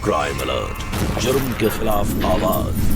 Crime alert, जुर्म के खिलाफ आवाज।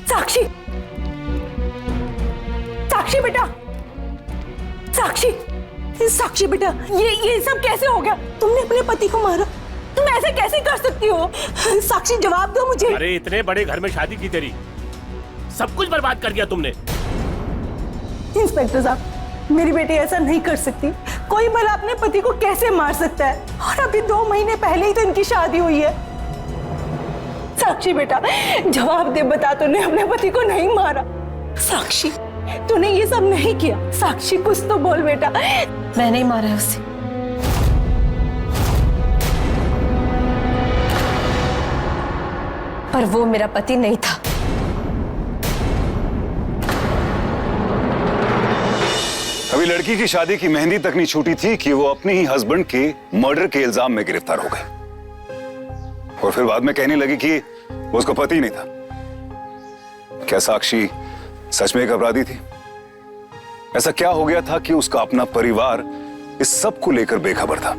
साक्षी, साक्षी बेटा, साक्षी, साक्षी बेटा, ये सब कैसे हो गया? तुमने अपने पति को मारा? तुम ऐसे कैसे कर सकती हो? साक्षी जवाब दो मुझे। अरे इतने बड़े घर में शादी की तेरी, सब कुछ बर्बाद कर दिया तुमने। इंस्पेक्टर साहब, मेरी बेटी ऐसा नहीं कर सकती। कोई भला अपने पति को कैसे मार सकता है? और अभी 2 महीने पहले ही तो इनकी शादी हुई है। साक्षी बेटा, जवाब दे, बता, तूने अपने पति को नहीं मारा? साक्षी, तूने ये सब नहीं किया। साक्षी, कुछ तो बोल बेटा। मैं नहीं मारा है उसे। पर वो मेरा पति नहीं था। अभी लड़की की शादी की मेहंदी तक नहीं छूटी थी कि वो अपने ही हस्बैंड के मर्डर के इल्जाम में गिरफ्तार हो गई, और फिर बाद में कहने लगी कि वो उसका पति नहीं था। क्या साक्षी सच में एक अपराधी थी? ऐसा क्या हो गया था कि उसका अपना परिवार इस सब को लेकर बेखबर था?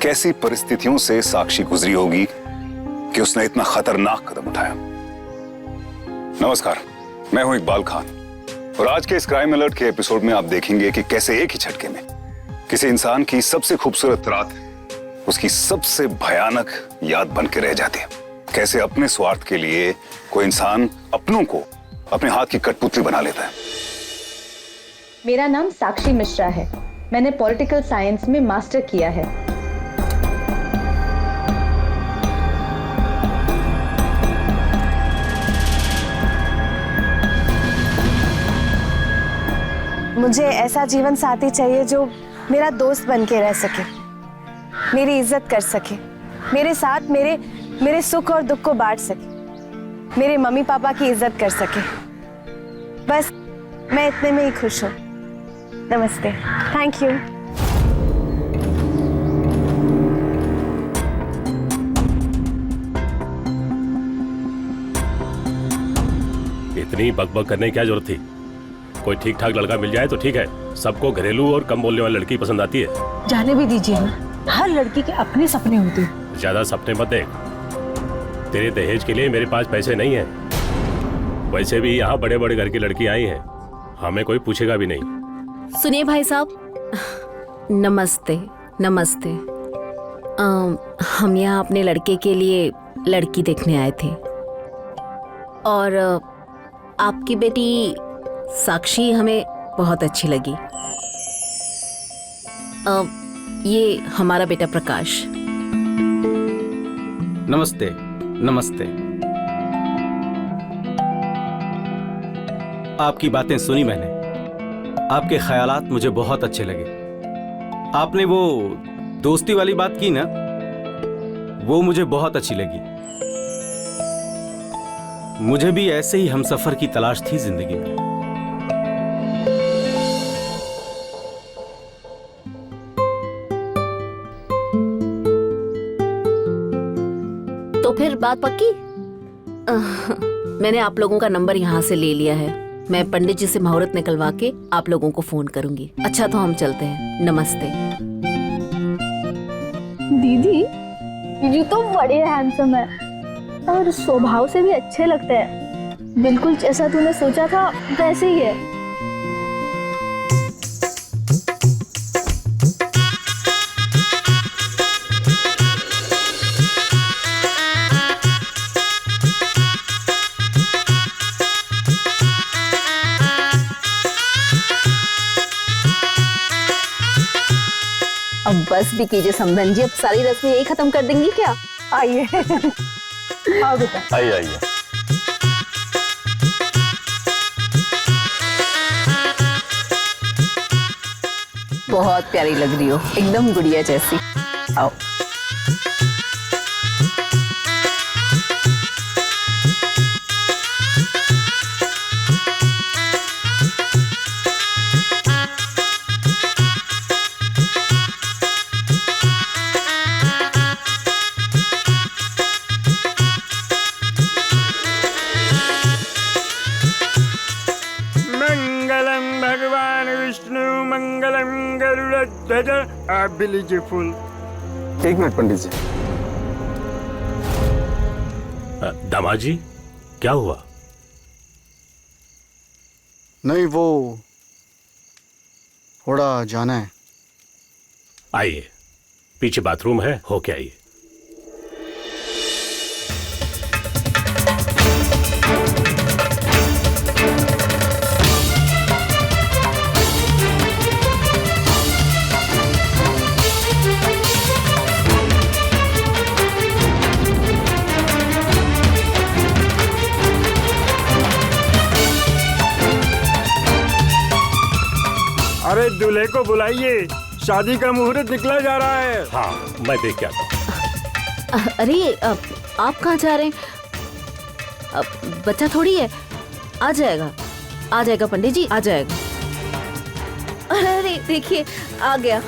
कैसी परिस्थितियों से साक्षी गुजरी होगी कि उसने इतना खतरनाक कदम उठाया? नमस्कार, मैं हूं इकबाल खान, और आज के इस क्राइम अलर्ट के एपिसोड में आप देखेंगे कि कैसे एक ही झटके में किसी इंसान की सबसे खूबसूरत रात उसकी सबसे भयानक याद बन के रह जाती है। कैसे अपने स्वार्थ के लिए कोई इंसान अपनों को अपने हाथ की कठपुतली बना लेता है। मेरा नाम साक्षी मिश्रा है। मैंने पॉलिटिकल साइंस में मास्टर किया है। मुझे ऐसा जीवन साथी चाहिए जो मेरा दोस्त बन के रह सके, मेरी इज्जत कर सके, मेरे साथ मेरे सुख और दुख को बांट सके, मेरे मम्मी पापा की इज्जत कर सके। बस मैं इतने में ही खुश हूँ। नमस्ते। Thank you. इतनी बकबक करने की क्या जरूरत थी? कोई ठीक ठाक लड़का मिल जाए तो ठीक है। सबको घरेलू और कम बोलने वाली लड़की पसंद आती है। जाने भी दीजिए ना, हर लड़की के अपने सपने होते हैं। ज्यादा सपने मत देख। तेरे दहेज के लिए मेरे पास पैसे नहीं है। वैसे भी यहाँ बड़े बड़े घर की लड़की आई है, हमें कोई पूछेगा भी नहीं। सुनिए भाई साहब, नमस्ते नमस्ते। हम यहाँ अपने लड़के के लिए लड़की देखने आए थे, और आपकी बेटी साक्षी हमें बहुत अच्छी लगी। ये हमारा बेटा प्रकाश। नमस्ते नमस्ते। आपकी बातें सुनी मैंने, आपके ख्यालात मुझे बहुत अच्छे लगे। आपने वो दोस्ती वाली बात की ना, वो मुझे बहुत अच्छी लगी। मुझे भी ऐसे ही हमसफर की तलाश थी जिंदगी में। तो फिर बात पक्की? मैंने आप लोगों का नंबर यहाँ से ले लिया है। मैं पंडित जी से मुहूर्त निकलवा के आप लोगों को फोन करूंगी। अच्छा, तो हम चलते हैं। नमस्ते। दीदी, ये तो बड़े हैंडसम है और स्वभाव से भी अच्छे लगते हैं। बिल्कुल जैसा तूने सोचा था वैसे ही है। अब बस भी कीजिए समधन जी, अब सारी रस्में यही खत्म कर देंगी क्या? आइए। आओ बेटा। आइए आइए। बहुत प्यारी लग रही हो, एकदम गुड़िया जैसी। आओ। मंगलम भगवान विष्णु मंगलम गरुड़ध्वज। आप भी लीजिए फूल। एक मिनट पंडित जी। दामाद जी, क्या हुआ? नहीं, वो थोड़ा जाना है। आइए, पीछे बाथरूम है, होके आइए। अरे दूल्हे को बुलाइए, शादी का मुहूर्त निकला जा रहा है। हाँ, मैं देख के आता हूँ। अरे आप कहाँ जा रहे हैं? बच्चा थोड़ी है, आ जाएगा पंडित जी, आ जाएगा। अरे देखिए, आ गया।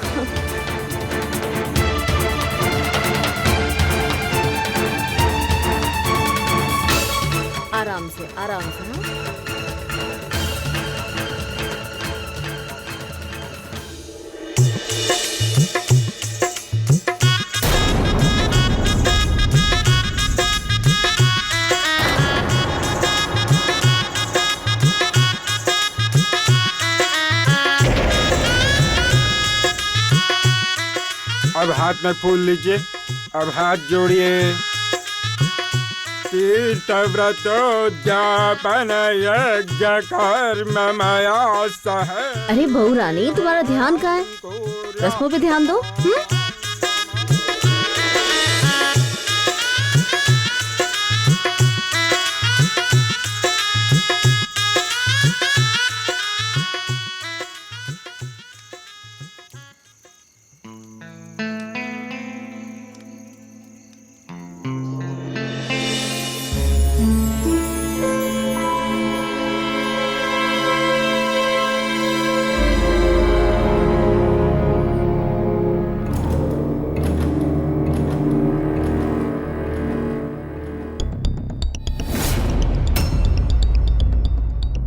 आराम से हाँ? अब हाथ में फूल लीजिए, अब हाथ जोड़िए। तीर्थ व्रतोद्यापन यज्ञ कर्म मया सह। अरे बहू रानी, तुम्हारा ध्यान कहाँ है? रस्मों पे ध्यान दो।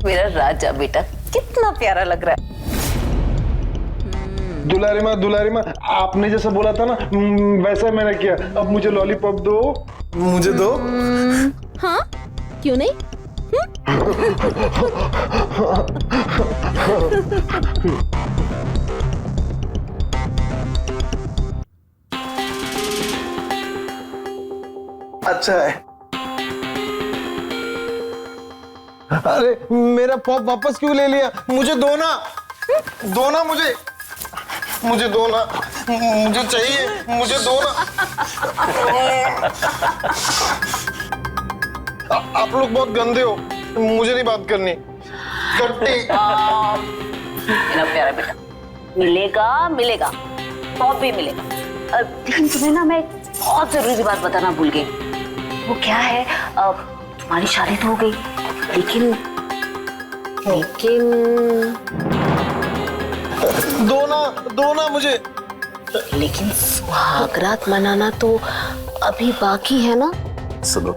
मेरा राजा बेटा कितना प्यारा लग रहा है। दुलारी माँ, आपने जैसा बोला था ना वैसा मैंने किया। अब मुझे लॉलीपॉप दो, मुझे दो। हाँ, क्यों नहीं? अच्छा है। अरे मेरा पॉप वापस क्यों ले लिया? मुझे दो ना, मुझे दो ना, मुझे चाहिए, मुझे दो ना। आप लोग बहुत गंदे हो, मुझे नहीं बात करनी। कट्टी। मेरा प्यारा बेटा, मिलेगा, पॉप भी मिलेगा। लेकिन तुम्हें ना मैं एक बहुत जरूरी बात बताना भूल गई। वो क्या है, तुम्हारी शादी तो हो गई, लेकिन दो ना मुझे। लेकिन सुहागरात मनाना तो अभी बाकी है ना? सुनो,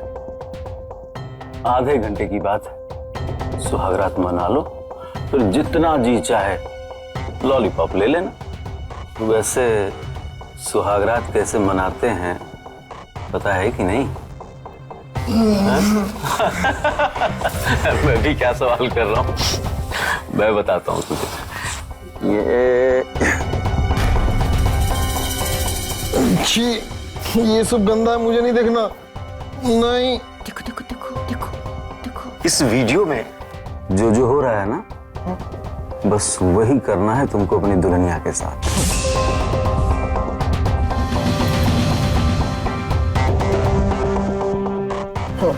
आधे घंटे की बात है, सुहागरात मना लो, फिर जितना जी चाहे लॉलीपॉप ले लेना। वैसे सुहागरात कैसे मनाते हैं पता है कि नहीं? मैं भी क्या सवाल कर रहा हूँ, मैं बताता हूँ तुझे। ये सब गंदा है, मुझे नहीं देखना। नहीं। देखो। इस वीडियो में जो हो रहा है ना, बस वही करना है तुमको अपनी दुल्हनिया के साथ।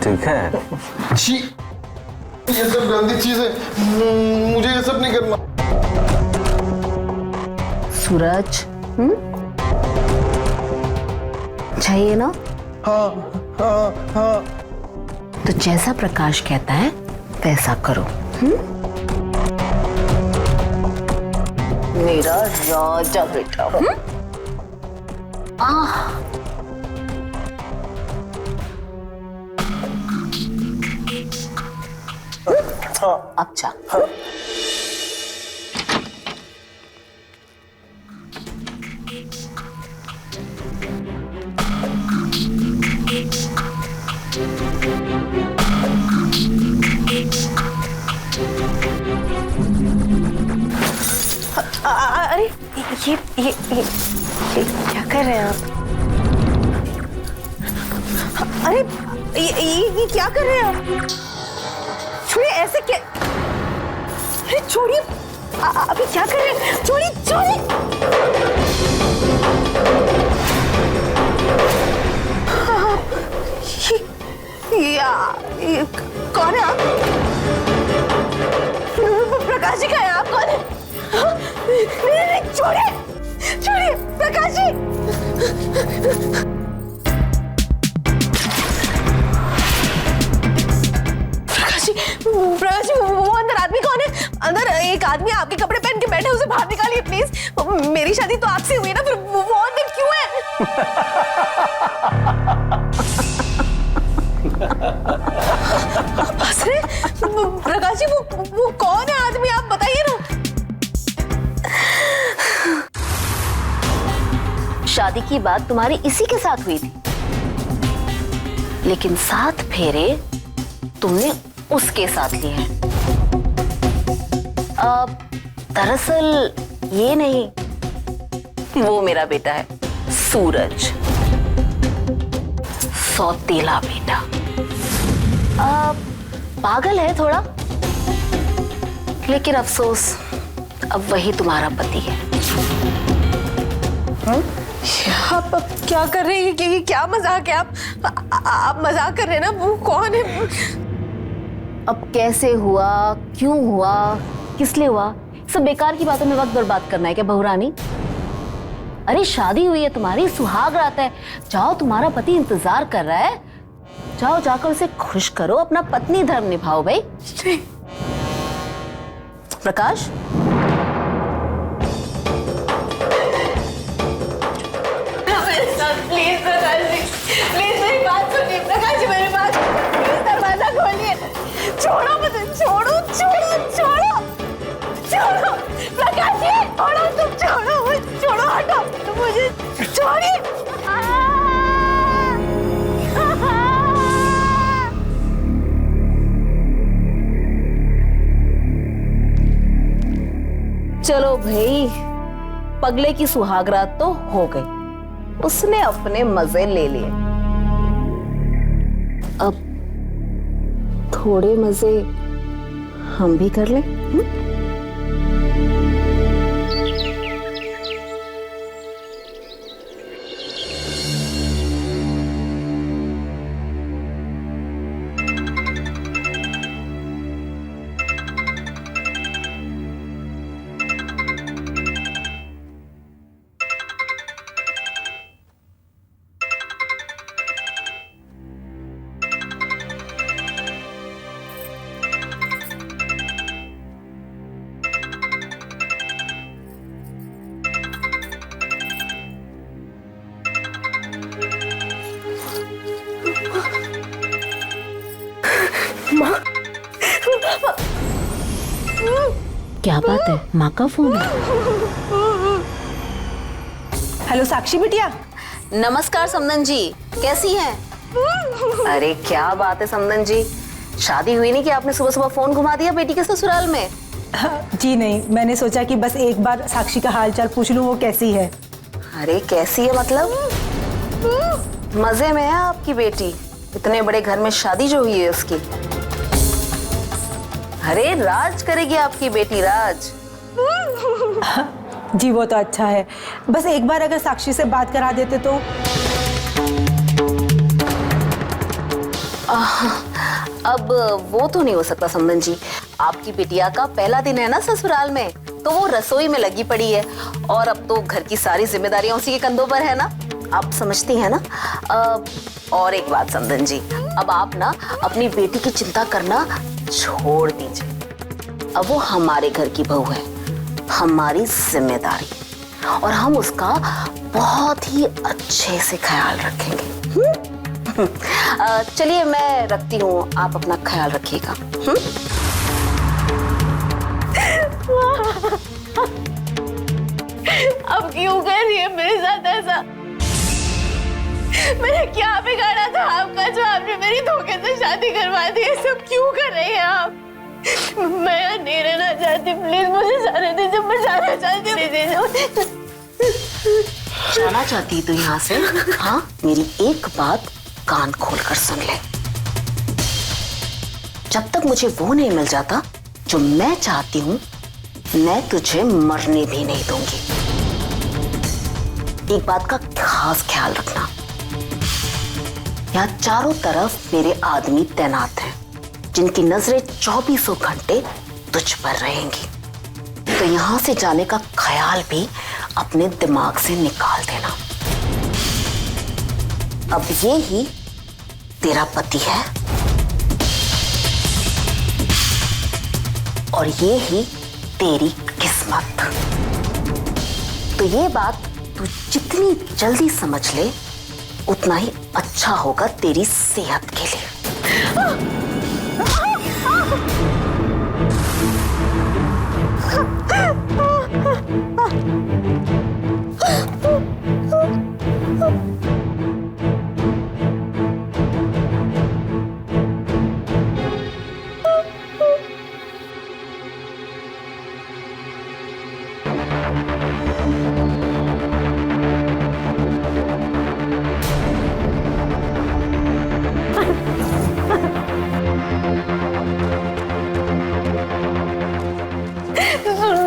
ठीक है? ये सब गंदी चीज है, मुझे ये सब नहीं करना। सूरज, चाहिए ना? हाँ हाँ हाँ। तो जैसा प्रकाश कहता है वैसा करो। मेरा राजा बेटा। अब जा। अरे ये क्या कर रहे हैं आप? अरे ये क्या कर रहे हैं आप? छोड़िए, ऐसे क्या? अरे छोड़िए, अभी क्या कर रहे हैं? छोड़िए छोड़िए। ये कौन है आप? प्रकाश जी का है? आप कौन है? नहीं, छोड़िए छोड़िए प्रकाश जी। प्रकाश जी वो अंदर आदमी कौन है? अंदर एक आदमी आपके कपड़े पहन के बैठे, उसे बाहर निकालिए प्लीज। मेरी शादी तो आपसे हुई है ना, फिर वो अंदर क्यों है? हंस रहे? प्रकाश जी वो कौन है आदमी, आप बताइए ना। शादी की बात तुम्हारी इसी के साथ हुई थी, लेकिन 7 फेरे तुमने उसके साथ लिए हैं। अब दरअसल ये नहीं, वो मेरा बेटा है सूरज, सौतेला बेटा। पागल है थोड़ा, लेकिन अफसोस अब वही तुम्हारा पति है। आप क्या कर रहे हैं? ये क्या मजाक है? आप मजाक कर रहे हैं ना? वो कौन है? अब कैसे हुआ, क्यों हुआ, किस लिए हुआ, सब बेकार की बातों में वक्त बर्बाद करना है क्या बहू रानी? अरे शादी हुई है तुम्हारी, सुहाग रात है, जाओ, तुम्हारा पति इंतजार कर रहा है, जाओ जाकर उसे खुश करो, अपना पत्नी धर्म निभाओ भाई। प्रकाश, प्लीज प्रकाश जी, प्लीज मेरी बात सुनिए। प्रकाश जी मेरी बात, प्लीज दरवाजा खोलिए। छोड़ो मुझे, छोड़ो छोड़ो छोड़ो छोड़ो प्रकाश जी, छोड़ो, तुम छोड़ो, छोड़ो, हटो, तुम मुझे छोड़िए। चलो भाई, पगले की सुहागरात तो हो गई, उसने अपने मजे ले लिए, अब थोड़े मजे हम भी कर लें। क्या बात है, माँ का फोन है? हेलो साक्षी बिटिया। नमस्कार समदन जी, कैसी हैं? अरे क्या बात है समदन जी, शादी हुई नहीं कि आपने सुबह सुबह फोन घुमा दिया बेटी के ससुराल में? जी नहीं, मैंने सोचा कि बस एक बार साक्षी का हालचाल पूछ लूं, वो कैसी है। अरे कैसी है मतलब? मजे में है आपकी बेटी, इतने बड़े घर में शादी जो हुई है उसकी। अरे राज करेगी आपकी बेटी, राज। जी वो तो अच्छा है, बस एक बार अगर साक्षी से बात करा देते तो। अब वो तो नहीं हो सकता समदन जी, आपकी बिटिया का पहला दिन है ना ससुराल में, तो वो रसोई में लगी पड़ी है, और अब तो घर की सारी जिम्मेदारियां उसी के कंधों पर है ना, आप समझती हैं ना। और एक बात समधन जी, अब आप ना अपनी बेटी की चिंता करना छोड़ दीजिए। अब वो हमारे घर की बहू है, हमारी जिम्मेदारी, और हम उसका बहुत ही अच्छे से ख्याल रखेंगे। चलिए मैं रखती हूँ, आप अपना ख्याल रखिएगा। अब क्यों कर रही है मेरे साथ ऐसा? मैंने क्या बिगाड़ा था आपका जो आपने मेरी धोखे से शादी करवा दी? सब क्यों कर रहे हैं आप? मैं यहाँ नहीं रहना चाहती, प्लीज मुझे जाने दीजिए। मैं जाना चाहती हूँ। जाना चाहती तो यहाँ से? हाँ, मेरी एक बात कान खोलकर सुन ले। जब तक मुझे वो नहीं मिल जाता जो मैं चाहती हूँ, मैं तुझे मरने भी नहीं दूंगी। एक बात का खास ख्याल रखना, यहाँ चारों तरफ मेरे आदमी तैनात हैं, जिनकी नजरें 24 घंटे तुझ पर रहेंगी। तो यहाँ से जाने का ख्याल भी अपने दिमाग से निकाल देना। अब ये ही तेरा पति है और ये ही तेरी किस्मत। तो ये बात तू जितनी जल्दी समझ ले, उतना ही अच्छा होगा तेरी सेहत के लिए।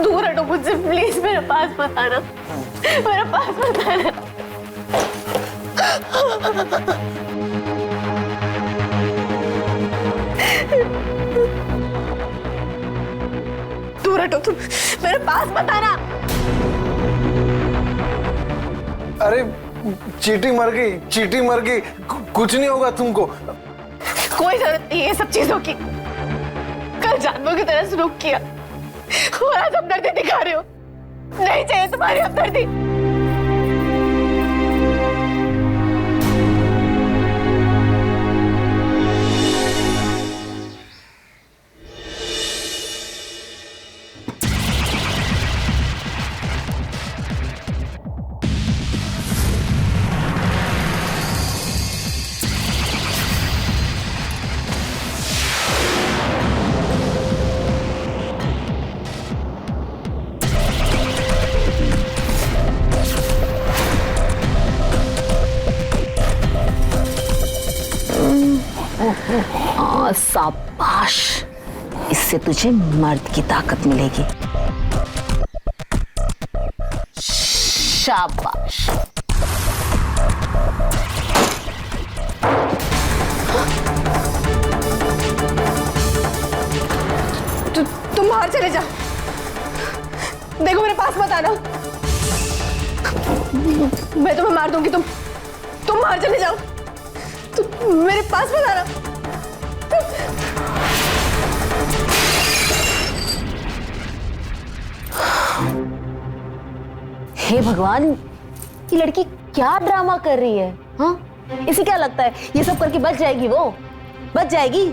दूर हटो मुझसे प्लीज, मेरे पास मत आना, मेरे पास मत आना। दूर हटो तुम, मेरे पास मत आना। अरे चीटी मर गई, चीटी मर गई, कुछ नहीं होगा तुमको। कोई जरूरत नहीं है ये सब चीजों की। कल जानवरों की तरह सलूक किया और आज हमदर्दी दिखा रहे हो। नहीं चाहिए तुम्हारी हमदर्दी। शाबाश, इससे तुझे मर्द की ताकत मिलेगी। शाबाश। तुम बाहर चले जाओ, देखो मेरे पास मत आना, मैं तुम्हें मार दूंगी। तुम बाहर चले जाओ, तुम मेरे पास मत आना। हे भगवान, ये लड़की क्या ड्रामा कर रही है? हाँ, इसे क्या लगता है ये सब करके बच जाएगी? वो बच जाएगी?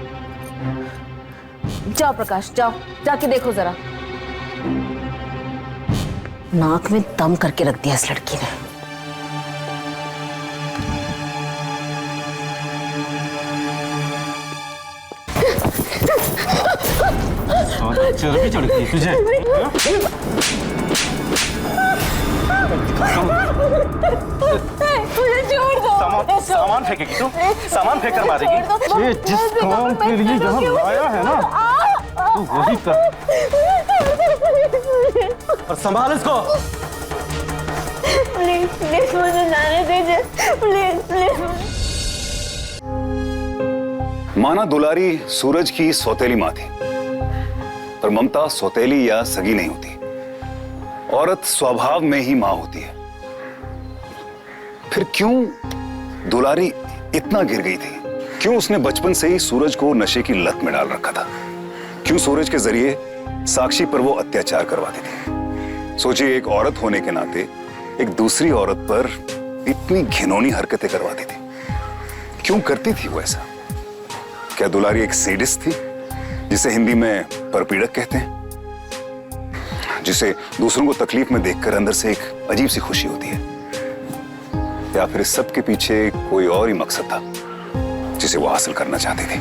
जाओ प्रकाश, जाओ, जाके देखो जरा। नाक में दम करके रख दिया इस लड़की ने। चर्बी चढ़ गई तुझे? मुझे छोड़ दो। सामान फेंकेगी तू? सामान फेंक कर मारेगी? जिस काम के लिए यहाँ लाया है ना, तू वही कर। और संभाल इसको। प्लीज प्लीज मुझे जाने दीजिए, प्लीज प्लीज। माना दुलारी सूरज की सौतेली माँ थी, पर ममता सौतेली या सगी नहीं होती। औरत स्वभाव में ही मां होती है। आखिर क्यों दुलारी इतना गिर गई थी? क्यों उसने बचपन से ही सूरज को नशे की लत में डाल रखा था? क्यों सूरज के जरिए साक्षी पर वो अत्याचार करवाती थी? सोचिए, एक औरत होने के नाते एक दूसरी औरत पर इतनी घिनौनी हरकतें करवाती थी। क्यों करती थी वो ऐसा? क्या दुलारी एक सेडिस्ट थी, जिसे हिंदी में परपीड़क कहते हैं, जिसे दूसरों को तकलीफ में देखकर अंदर से एक अजीब सी खुशी होती है? या फिर इस सब के पीछे कोई और ही मकसद था जिसे वो हासिल करना चाहती थी?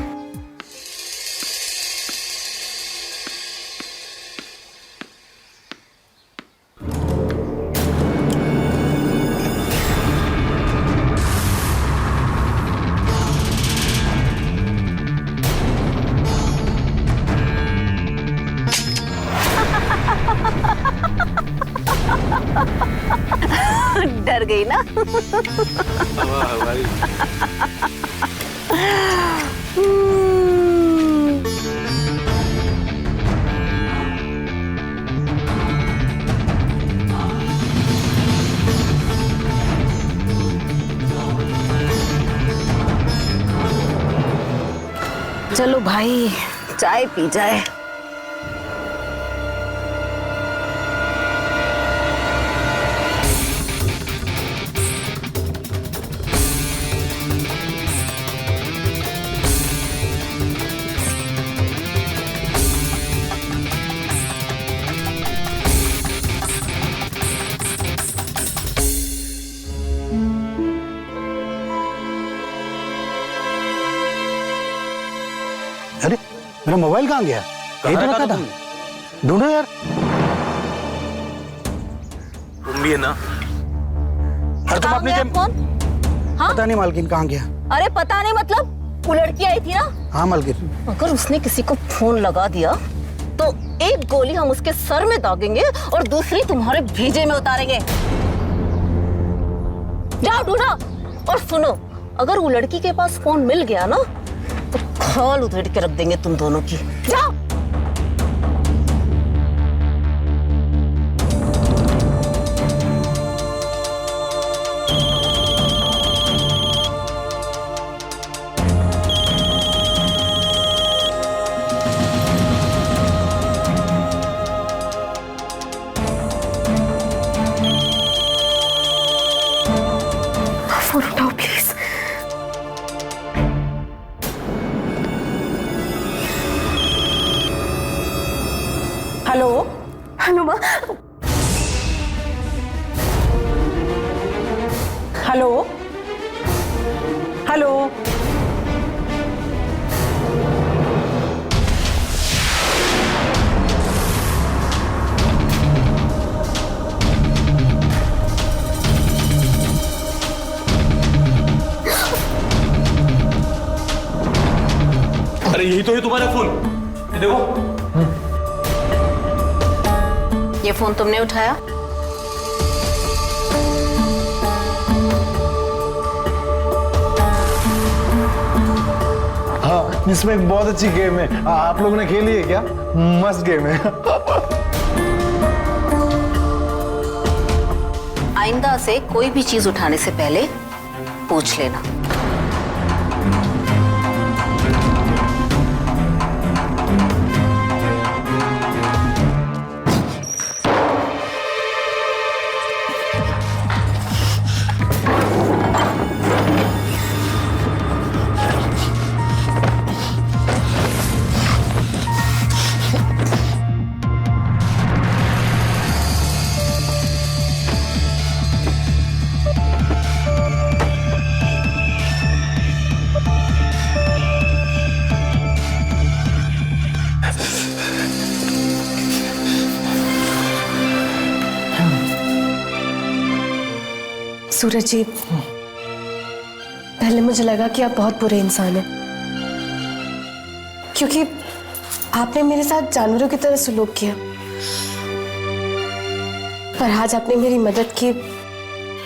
डर गई ना? चलो भाई, चाय पी जाए। अरे मेरा मोबाइल कहाँ गया? यही तो रखा था। ढूंढो यार। तुम भी है ना? अरे तुम अपनी कौन? हाँ? पता नहीं मालकिन कहाँ गया। अरे पता नहीं मतलब वो लड़की आई थी ना? हाँ मालकिन। अगर उसने किसी को फोन लगा दिया तो एक गोली हम उसके सर में दागेंगे और दूसरी तुम्हारे भेजे में उतारेंगे। जाओ ढूंढो। और सुनो, अगर वो लड़की के पास फोन मिल गया ना तो खाल उधेड़ के रख देंगे तुम दोनों की। जाओ। फोन उठाओ प्लीज। हेलो। हेलो माँ। हेलो। हेलो। अरे यही तो है तुम्हारा फोन। ये देखो। ये फोन तुमने उठाया? हाँ, इसमें एक बहुत अच्छी गेम है। आप लोगों ने खेली है क्या? मस्त गेम है। आइंदा से कोई भी चीज उठाने से पहले पूछ लेना। सूरज जी, पहले मुझे लगा कि आप बहुत बुरे इंसान हैं, क्योंकि आपने मेरे साथ जानवरों की तरह सलूक किया। पर आज आपने मेरी मदद की,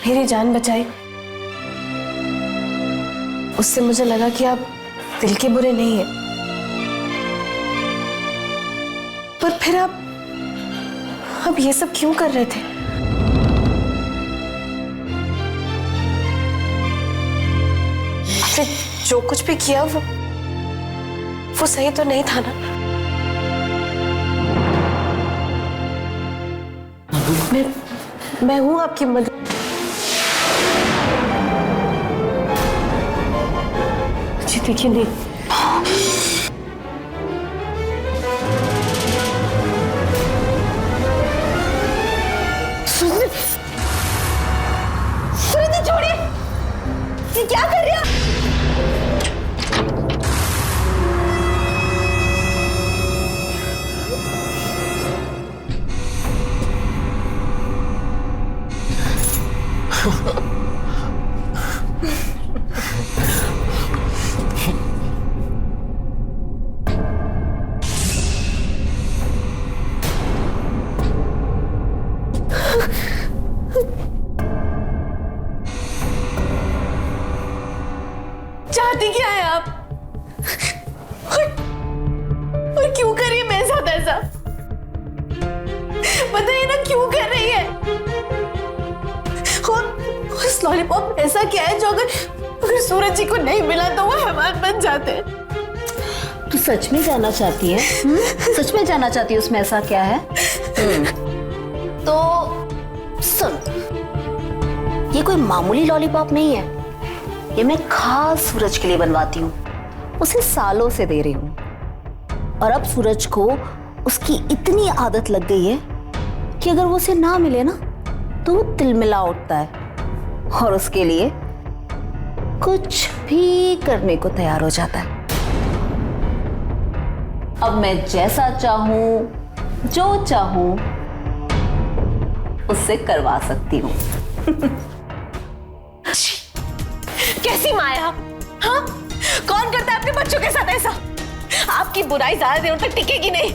मेरी जान बचाई, उससे मुझे लगा कि आप दिल के बुरे नहीं हैं। पर फिर आप ये सब क्यों कर रहे थे? आपने जो कुछ भी किया वो सही तो नहीं था ना? मैं हूं आपकी मदद। जी देखिए नहीं, छोड़िए, ये क्या कर रहे हैं? चाहती क्या है आप? और क्यों कर रही है मेरे साथ ऐसा? बताइए ना, क्यों कर रही है? और उस लॉलीपॉप ऐसा क्या है जो अगर सूरज जी को नहीं मिला तो वो हैवान बन जाते? तू सच में जानना चाहती है? सच में जानना चाहती है उसमें ऐसा क्या है? तो सुन, ये कोई मामूली लॉलीपॉप नहीं है, ये मैं खास सूरज के लिए बनवाती हूँ। उसे सालों से दे रही हूँ और अब सूरज को उसकी इतनी आदत लग गई है कि अगर वो उसे ना मिले ना तो वो तिलमिला उठता है और उसके लिए कुछ भी करने को तैयार हो जाता है। अब मैं जैसा चाहूं, जो चाहूं उससे करवा सकती हूँ। कैसी माया? हाँ, कौन करता है अपने बच्चों के साथ ऐसा? आपकी बुराई ज्यादा देर तक टिकेगी नहीं,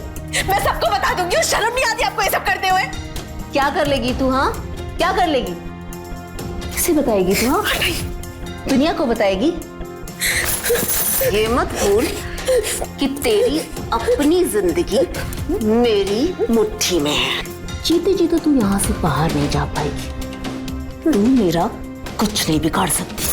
मैं सबको बता दूंगी। और शर्म नहीं आती आपको ये सब करते हुए? क्या कर लेगी तू? हाँ, क्या कर लेगी? किसे बताएगी तू? हाँ, दुनिया को बताएगी? ये मत भूल कि तेरी अपनी जिंदगी मेरी मुट्ठी में है। जीते जीते तू यहाँ से बाहर नहीं जा पाएगी। तू मेरा कुछ नहीं बिगाड़ सकती।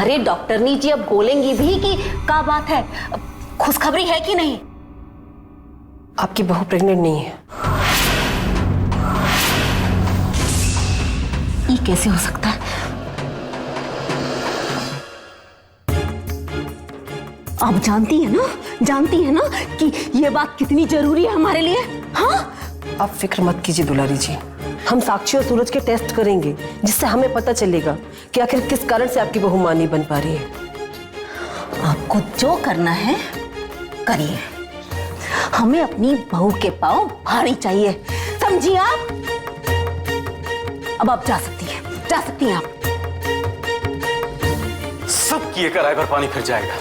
अरे डॉक्टरनी जी अब बोलेंगी भी कि क्या बात है, खुशखबरी है कि नहीं? आपकी बहू प्रेग्नेंट नहीं है। ये कैसे हो सकता है? आप जानती है ना कि ये बात कितनी जरूरी है हमारे लिए? हाँ, आप फिक्र मत कीजिए दुलारी जी, हम साक्षी और सूरज के टेस्ट करेंगे जिससे हमें पता चलेगा कि आखिर किस कारण से आपकी बहू मां नहीं बन पा रही है। आपको जो करना है करिए, हमें अपनी बहू के पांव भारी चाहिए, समझिए आप? अब आप जा सकती हैं आप। सब किए कराए पर पानी फिर जाएगा।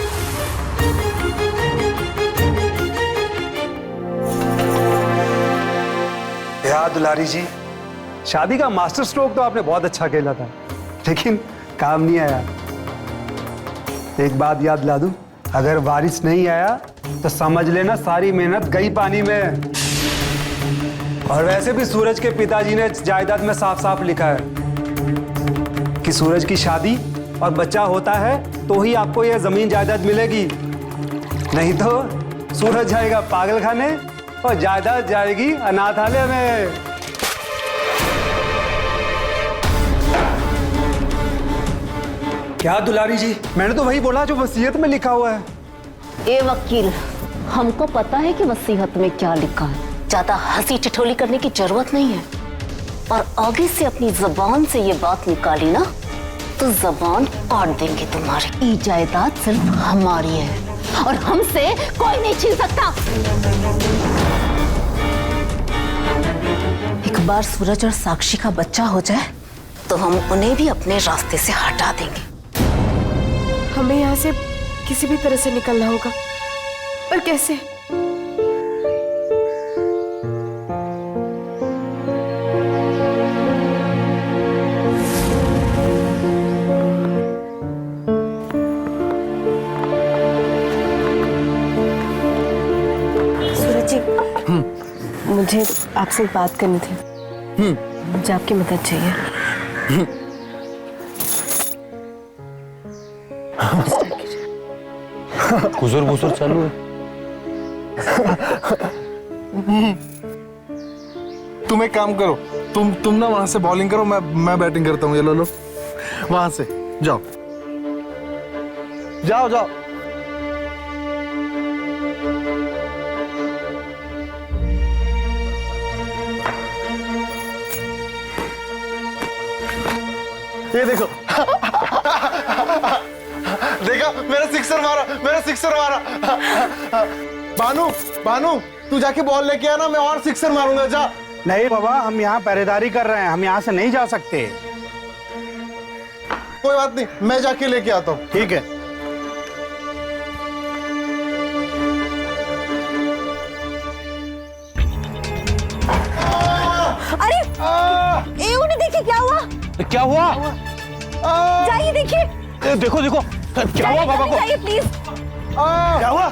यार दुलारी जी, शादी का मास्टर स्ट्रोक तो आपने बहुत अच्छा खेला था, लेकिन काम नहीं आया। एक बात याद ला दूं, अगर बारिश नहीं आया तो समझ लेना सारी मेहनत गई पानी में। और वैसे भी सूरज के पिताजी ने जायदाद में साफ साफ लिखा है कि सूरज की शादी और बच्चा होता है तो ही आपको यह जमीन जायदाद मिलेगी, नहीं तो सूरज जाएगा पागल खाने और जायदाद जाएगी अनाथालय में। क्या दुलारी जी, मैंने तो वही बोला जो वसीयत में लिखा हुआ है। ए वकील, हमको पता है कि वसीयत में क्या लिखा है, ज्यादा हंसी ठिठोली करने की जरूरत नहीं है। और आगे से अपनी जबान से ये बात निकाली ना तो जबान काट देंगे तुम्हारी। ये जायदाद सिर्फ हमारी है और हमसे कोई नहीं छीन सकता। एक बार सूरज और साक्षी का बच्चा हो जाए तो हम उन्हें भी अपने रास्ते से हटा देंगे। हमें यहाँ से किसी भी तरह से निकलना होगा, पर कैसे? मुझे आपसे एक बात करनी थी। मुझे आपकी मदद चाहिए। गुजर गुजर चालू है। तुम एक काम करो, तुम ना वहां से बॉलिंग करो, मैं बैटिंग करता हूँ। ये लो वहां से जाओ जाओ जाओ। ये देखो देखा, मेरा सिक्सर मारा। भानु तू जाके बॉल लेके आना, मैं और सिक्सर मारूंगा। जा। नहीं बाबा, हम यहाँ पहरेदारी कर रहे हैं, हम यहाँ से नहीं जा सकते। कोई बात नहीं, मैं जाके लेके आता हूँ। ठीक है। अरे ए उन्हें देखिए क्या हुआ। क्या हुआ? जाइए देखिए। देखो देखो क्या हुआ बाबा को? जाइए प्लीज। क्या हुआ?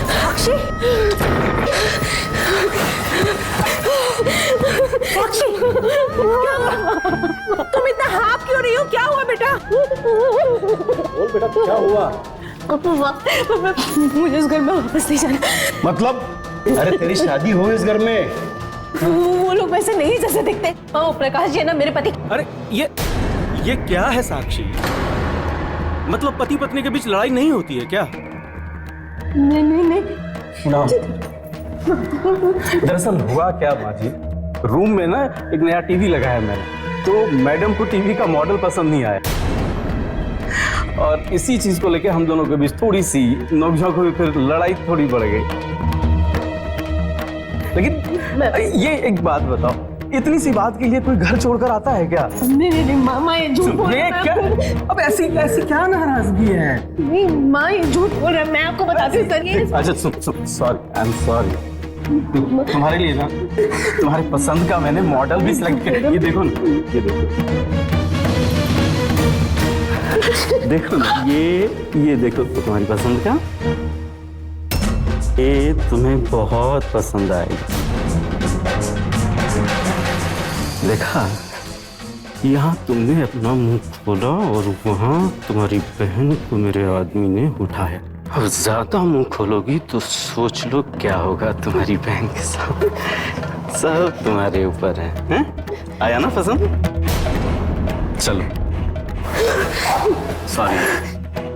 साक्षी, साक्षी, तुम इतना हाफ क्यों रही हो? क्या हुआ बेटा? बोल बेटा, क्या हुआ? मुझे इस घर में वापस नहीं जाना। मतलब? अरे तेरी शादी हो इस घर में। वो लोग वैसे नहीं जैसे दिखते। प्रकाश जी है ना मेरे पति। अरे ये क्या है साक्षी? मतलब पति पत्नी के बीच लड़ाई नहीं होती है क्या? नहीं। दरअसल हुआ क्या माँ जी, रूम में ना एक नया टीवी लगाया मैंने, तो मैडम को टीवी का मॉडल पसंद नहीं आया और इसी चीज को लेकर हम दोनों के बीच थोड़ी सी नोकझोंक हुई, फिर लड़ाई थोड़ी बढ़ गई। लेकिन ये एक बात बताओ, इतनी सी बात के लिए कोई घर छोड़कर आता है क्या? नहीं मामा, ये झूठ बोल रहा है। क्या? अब ऐसी क्या नाराजगी है? नहीं माँ, ये झूठ बोल रहा है। मैं आपको बताती हूँ। अच्छा सॉरी, आई एम सॉरी। तुम्हारे लिए ना, तुम्हारे पसंद का मैंने मॉडल भी सिलेक्ट किया। ये देखो ना, ये देखो ना, ये देखो तुम्हारी पसंद का, ये तुम्हें बहुत पसंद आएगा। देखा, यहाँ तुमने अपना मुंह खोला और वहाँ तुम्हारी बहन को मेरे आदमी ने उठाया। अब ज्यादा मुंह खोलोगी तो सोच लो क्या होगा तुम्हारी बहन के साथ। सब तुम्हारे ऊपर है, हैं? आया ना पसंद? चलो, सॉरी,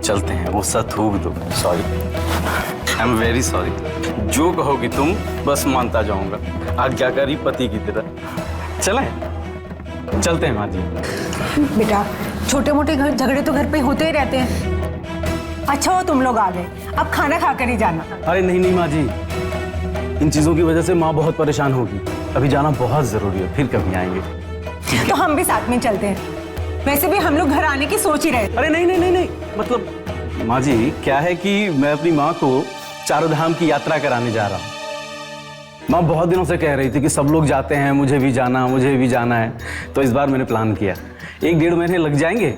चलते हैं। वो सब थूक दो। Sorry, I am very sorry. जो कहोगी तुम बस मानता जाऊंगा, आज्ञाकारी पति की तरह। चलते हैं माँ जी। बेटा, छोटे मोटे झगड़े तो घर पे होते ही रहते हैं। अच्छा हो तुम लोग आ गए, अब खाना खाकर ही जाना। अरे नहीं माँ जी, इन चीजों की वजह से माँ बहुत परेशान होगी। अभी जाना बहुत जरूरी है, फिर कभी आएंगे। तो हम भी साथ में चलते हैं। वैसे भी हम लोग घर आने की सोच ही रहे। अरे नहीं, मतलब माँ जी क्या है कि मैं अपनी माँ को चारों धाम की यात्रा कराने जा रहा हूँ। माँ बहुत दिनों से कह रही थी कि सब लोग जाते हैं, मुझे भी जाना है। तो इस बार मैंने प्लान किया, 1-1.5 महीने लग जाएंगे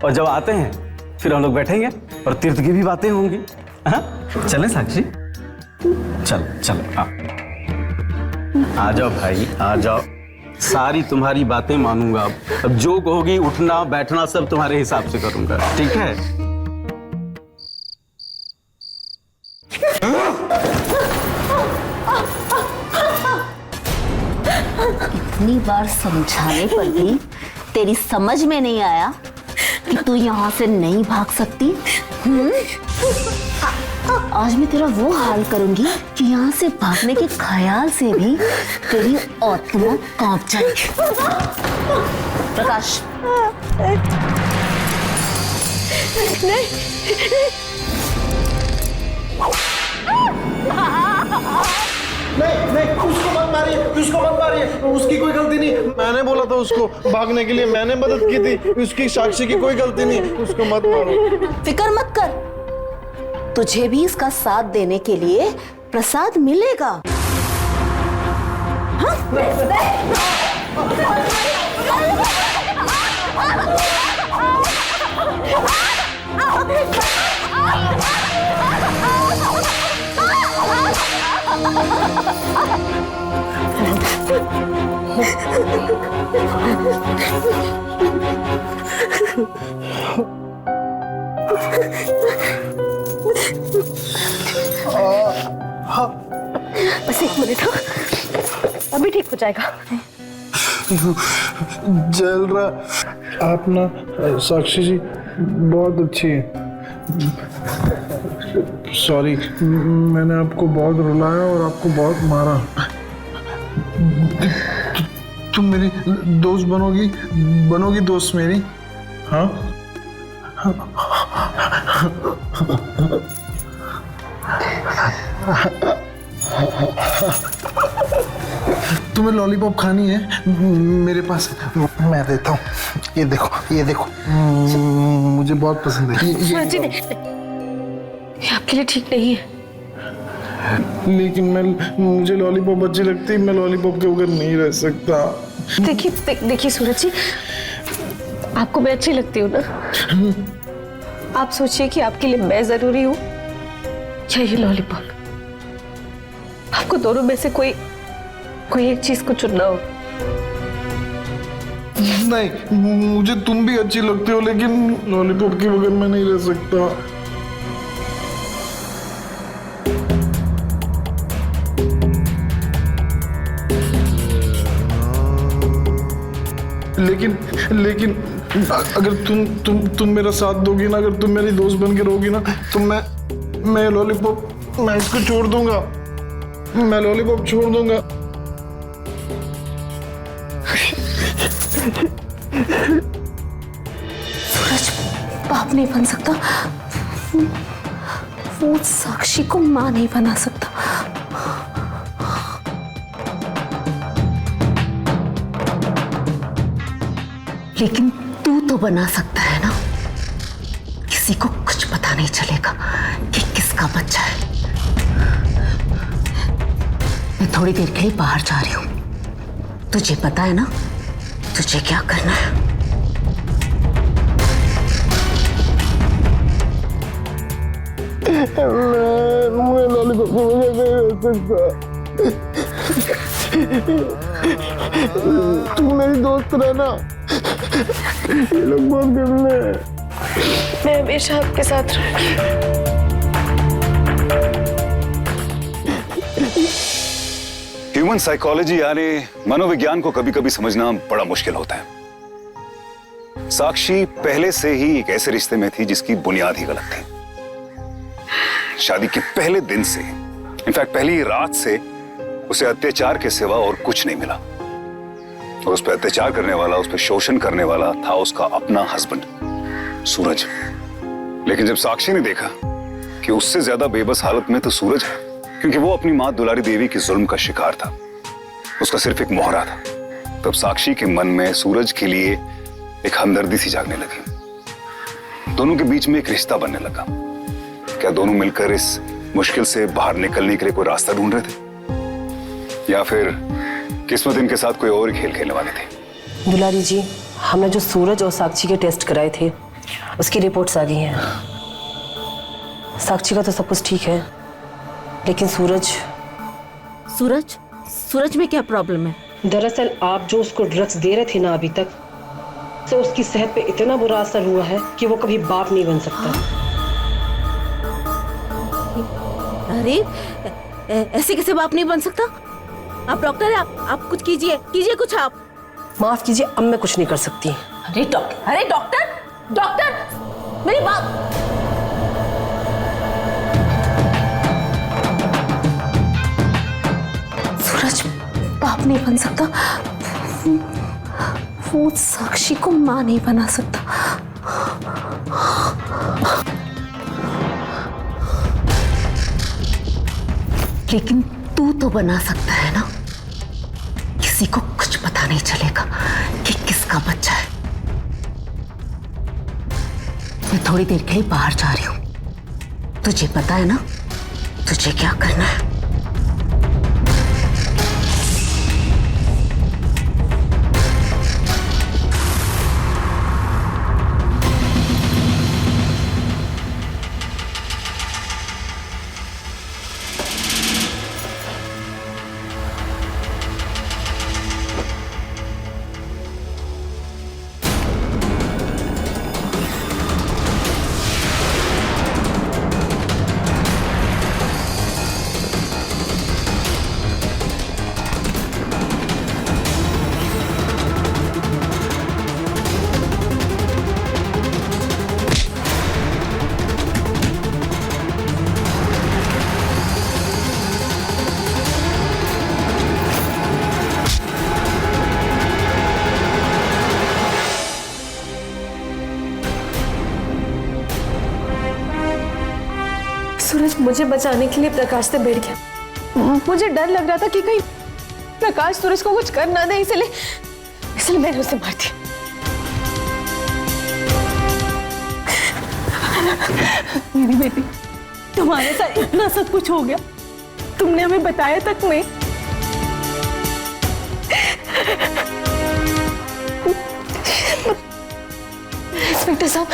और जब आते हैं फिर हम लोग बैठेंगे और तीर्थ की भी बातें होंगी। चलें साक्षी? चल आ जाओ भाई, आ जाओ। सारी तुम्हारी बातें मानूंगा। अब जो कहोगी, उठना बैठना सब तुम्हारे हिसाब से करूंगा, ठीक है? इतनी बार समझाने पर भी तेरी समझ में नहीं आया कि तू यहाँ से नहीं भाग सकती। आज मैं तेरा वो हाल करूंगी कि यहाँ से भागने के ख्याल से भी तेरी आत्मा कांप जाएगी। प्रकाश, नहीं, उसको मत मारिए, उसकी कोई गलती नहीं। मैंने बोला था उसको भागने के लिए, मैंने मदद की थी उसकी। साक्षी की कोई गलती नहीं, उसको मत मारो। फिक्र मत कर, तुझे भी इसका साथ देने के लिए प्रसाद मिलेगा। बस 1 मिनट, अभी ठीक हो जाएगा। जल रहा। आप ना साक्षी जी बहुत अच्छी है। सॉरी, मैंने आपको बहुत रुलाया और आपको बहुत मारा। तुम मेरी दोस्त बनोगी दोस्त मेरी? हाँ? तुम्हें लॉलीपॉप खानी है? मेरे पास मैं देता हूँ। ये देखो, मुझे बहुत पसंद है। ये आपके लिए ठीक नहीं है। लेकिन मुझे लॉलीपॉप अच्छी लगती है, मैं लॉलीपॉप के बगैर नहीं रह सकता। देखिए सूरज जी, आपको मैं अच्छी लगती हूँ ना? आप सोचिए कि आपके लिए मैं जरूरी हूँ या ये लॉलीपॉप? आपको दोनों में से कोई एक चीज को चुनना हो। नहीं, मुझे तुम भी अच्छी लगती हो, लेकिन लॉलीपॉप के बगैर मैं नहीं रह सकता। लेकिन अगर तुम मेरा साथ दोगी ना, अगर तुम मेरी दोस्त बन के रहोगी ना, तो मैं लॉलीपॉप, मैं इसको छोड़ दूंगा। मैं लॉलीपॉप छोड़ दूंगा। सूरज बाप नहीं बन सकता, वो साक्षी को माँ नहीं बना सकता। लेकिन तू तो बना सकता है ना। किसी को कुछ पता नहीं चलेगा कि किसका बच्चा है। मैं थोड़ी देर के लिए बाहर जा रही हूं। तुझे पता है ना तुझे क्या करना है? मैं लॉलीपॉप के बगैर नहीं रह सकता। तुम मेरी दोस्त रहना। ये लोग बहुत गंदे हैं। मैं हमेशा आपके साथ रहूंगी। ह्यूमन साइकोलॉजी यानी मनोविज्ञान को कभी कभी समझना बड़ा मुश्किल होता है। साक्षी पहले से ही एक ऐसे रिश्ते में थी जिसकी बुनियाद ही गलत थी। शादी के पहले दिन से, इनफैक्ट पहली रात से उसे अत्याचार के सिवा और कुछ नहीं मिला। और उस पर अत्याचार करने वाला, उस पर शोषण करने वाला था उसका अपना हस्बैंड सूरज। लेकिन जब साक्षी ने देखा कि उससे ज्यादा बेबस हालत में तो सूरज है, क्योंकि वो अपनी मां दुलारी देवी की जुल्म का शिकार था, उसका सिर्फ एक मोहरा था, तब साक्षी के मन में सूरज के लिए एक हमदर्दी सी जागने लगी। दोनों के बीच में एक रिश्ता बनने लगा। क्या दोनों मिलकर इस मुश्किल से बाहर निकलने के लिए कोई रास्ता ढूंढ रहे थे, या फिर किस्मत इनके साथ कोई और खेल खेलने वाले थे? दुलारी जी, हमने जो सूरज और साक्षी के टेस्ट कराए थे उसकी रिपोर्ट्स आ गई हैं। साक्षी का तो सब कुछ ठीक है, लेकिन सूरज में क्या प्रॉब्लम है? दरअसल आप जो उसको ड्रग्स दे रहे थे ना अभी तक, तो उसकी सेहत पे इतना बुरा असर हुआ है कि वो कभी बाप नहीं बन सकता। अरे ऐसे कैसे बाप नहीं बन सकता? आप डॉक्टर हैं, आप कुछ कीजिए कुछ आप। माफ कीजिए, अब मैं कुछ नहीं कर सकती। अरे डॉक्टर मेरी बात। सूरज बाप नहीं बन सकता, वो साक्षी को माँ नहीं बना सकता। लेकिन तू तो बना सकता है ना। किसी को कुछ पता नहीं चलेगा कि किसका बच्चा है। मैं थोड़ी देर के लिए बाहर जा रही हूं। तुझे पता है ना तुझे क्या करना है? सूरज मुझे बचाने के लिए प्रकाश से भिड़ गया। मुझे डर लग रहा था कि कहीं प्रकाश सूरज को कुछ कर ना दे, इसलिए मैंने उसे मार दिया। मेरी बेटी, तुम्हारे साथ इतना सब कुछ हो गया, तुमने हमें बताया तक नहीं। इंस्पेक्टर साहब,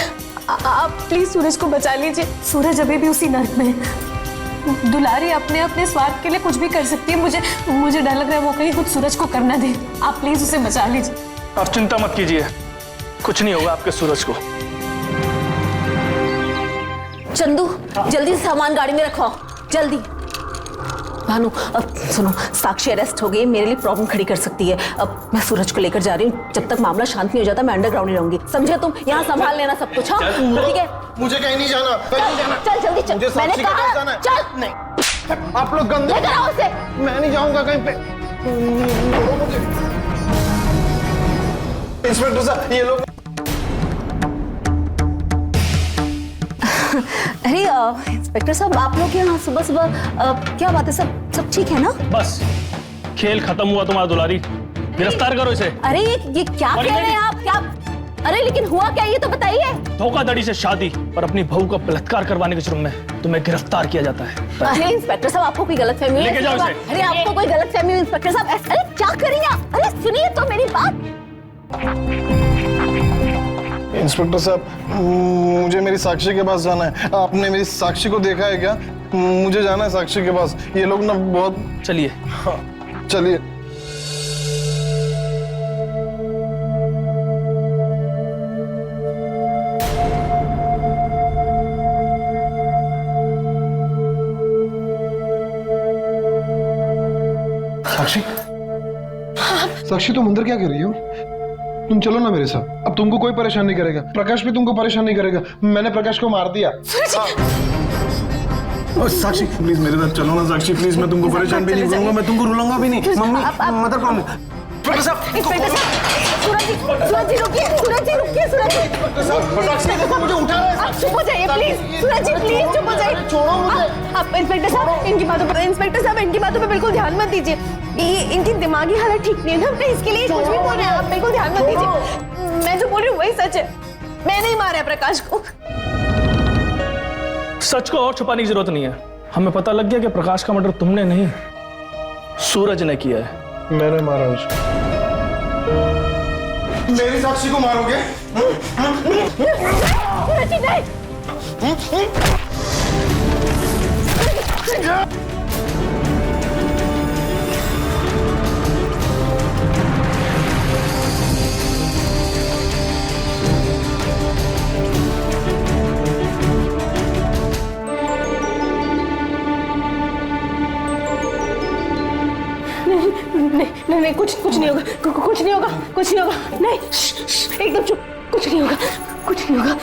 आप प्लीज सूरज को बचा लीजिए। सूरज अभी भी उसी नर्क में है। दुलारी अपने अपने स्वार्थ के लिए कुछ भी कर सकती है। मुझे डर लग रहा है वो कहीं कुछ सूरज को करना दे। आप प्लीज उसे बचा लीजिए। आप चिंता मत कीजिए, कुछ नहीं होगा आपके सूरज को। चंदू जल्दी से सामान गाड़ी में रखो, जल्दी। भानु अब सुनो, साक्षी अरेस्ट हो गई, मेरे लिए प्रॉब्लम खड़ी कर सकती है। अब मैं सूरज को लेकर जा रही हूँ, जब तक मामला शांत नहीं हो जाता मैं अंडरग्राउंड ही रहूंगी, समझे तुम? यहाँ संभाल लेना सब कुछ। हाँ ठीक है, मुझे कहीं नहीं जाना। चल जल्दी चल, मैंने कहा चल। नहीं, आप लोग गंदे। लेकर आओ उसे। मैं नहीं जाऊंगा कहीं पे। इंस्पेक्टर साहब, ये लोग। अरे इंस्पेक्टर साहब, आप लोग यहाँ सुबह सुबह क्या बात है? सब ठीक है ना? बस खेल खत्म हुआ तुम्हारा दुलारी, गिरफ्तार करो इसे। अरे ये क्या कह रहे हैं आप? क्या? अरे लेकिन हुआ क्या ये तो बताइए। धोखाधड़ी से शादी और अपनी बहू का बलात्कार करवाने के जुर्म में तुम्हें गिरफ्तार किया जाता है। अरे इंस्पेक्टर साहब, आपको कोई गलतफहमी हुई है? लेके जाओ इसे। अरे आपको कोई गलतफहमी हुई इंस्पेक्टर साहब? अरे क्या करेंगे आप? अरे सुनिए तो मेरी बात। इंस्पेक्टर साहब, मुझे मेरी साक्षी के पास जाना है। आपने मेरी साक्षी को देखा है क्या? मुझे जाना है साक्षी के पास। ये लोग ना बहुत। चलिए। हाँ चलिए। साक्षी, साक्षी तुम अंदर क्या कर रही हो? तुम चलो ना मेरे साथ, अब तुमको कोई परेशान नहीं करेगा। प्रकाश भी तुमको परेशान नहीं करेगा। मैंने प्रकाश को मार दिया। साक्षी प्लीज मेरे साथ चलो ना। साक्षी प्लीज, मैं तुमको परेशान भी नहीं करूंगा, मैं तुमको रुलाऊंगा भी नहीं। मम्मी मदर कौन? इंस्पेक्टर साहब, सूरज जी रुकिए, सूरज जी रुकिए, सूरज जी मुझे उठा रहा है। आप चुप हो जाइए प्लीज, सूरज जी प्लीज चुप हो जाइए। छोड़ो मुझे। आप इंस्पेक्टर साहब इनकी बातों पे बिल्कुल ध्यान मत दीजिए। ये इनकी दिमागी हालत ठीक नहीं है ना, प्लीज इसके लिए कुछ भी बोल रहे हैं आप, बिल्कुल ध्यान मत दीजिए। मैं जो बोल रही हूँ वही सच है, मैं नहीं मारा प्रकाश को। सच को और छुपाने की जरूरत नहीं है। हमें पता लग गया कि प्रकाश का मर्डर तुमने नहीं, सूरज ने किया है। मैंने मारा उसको। मेरी साक्षी को मारोगे? सूरज जी नहीं। नहीं, कुछ नहीं होगा, कुछ नहीं होगा, कुछ नहीं होगा। नहीं, एकदम चुप, कुछ नहीं होगा, कुछ नहीं होगा।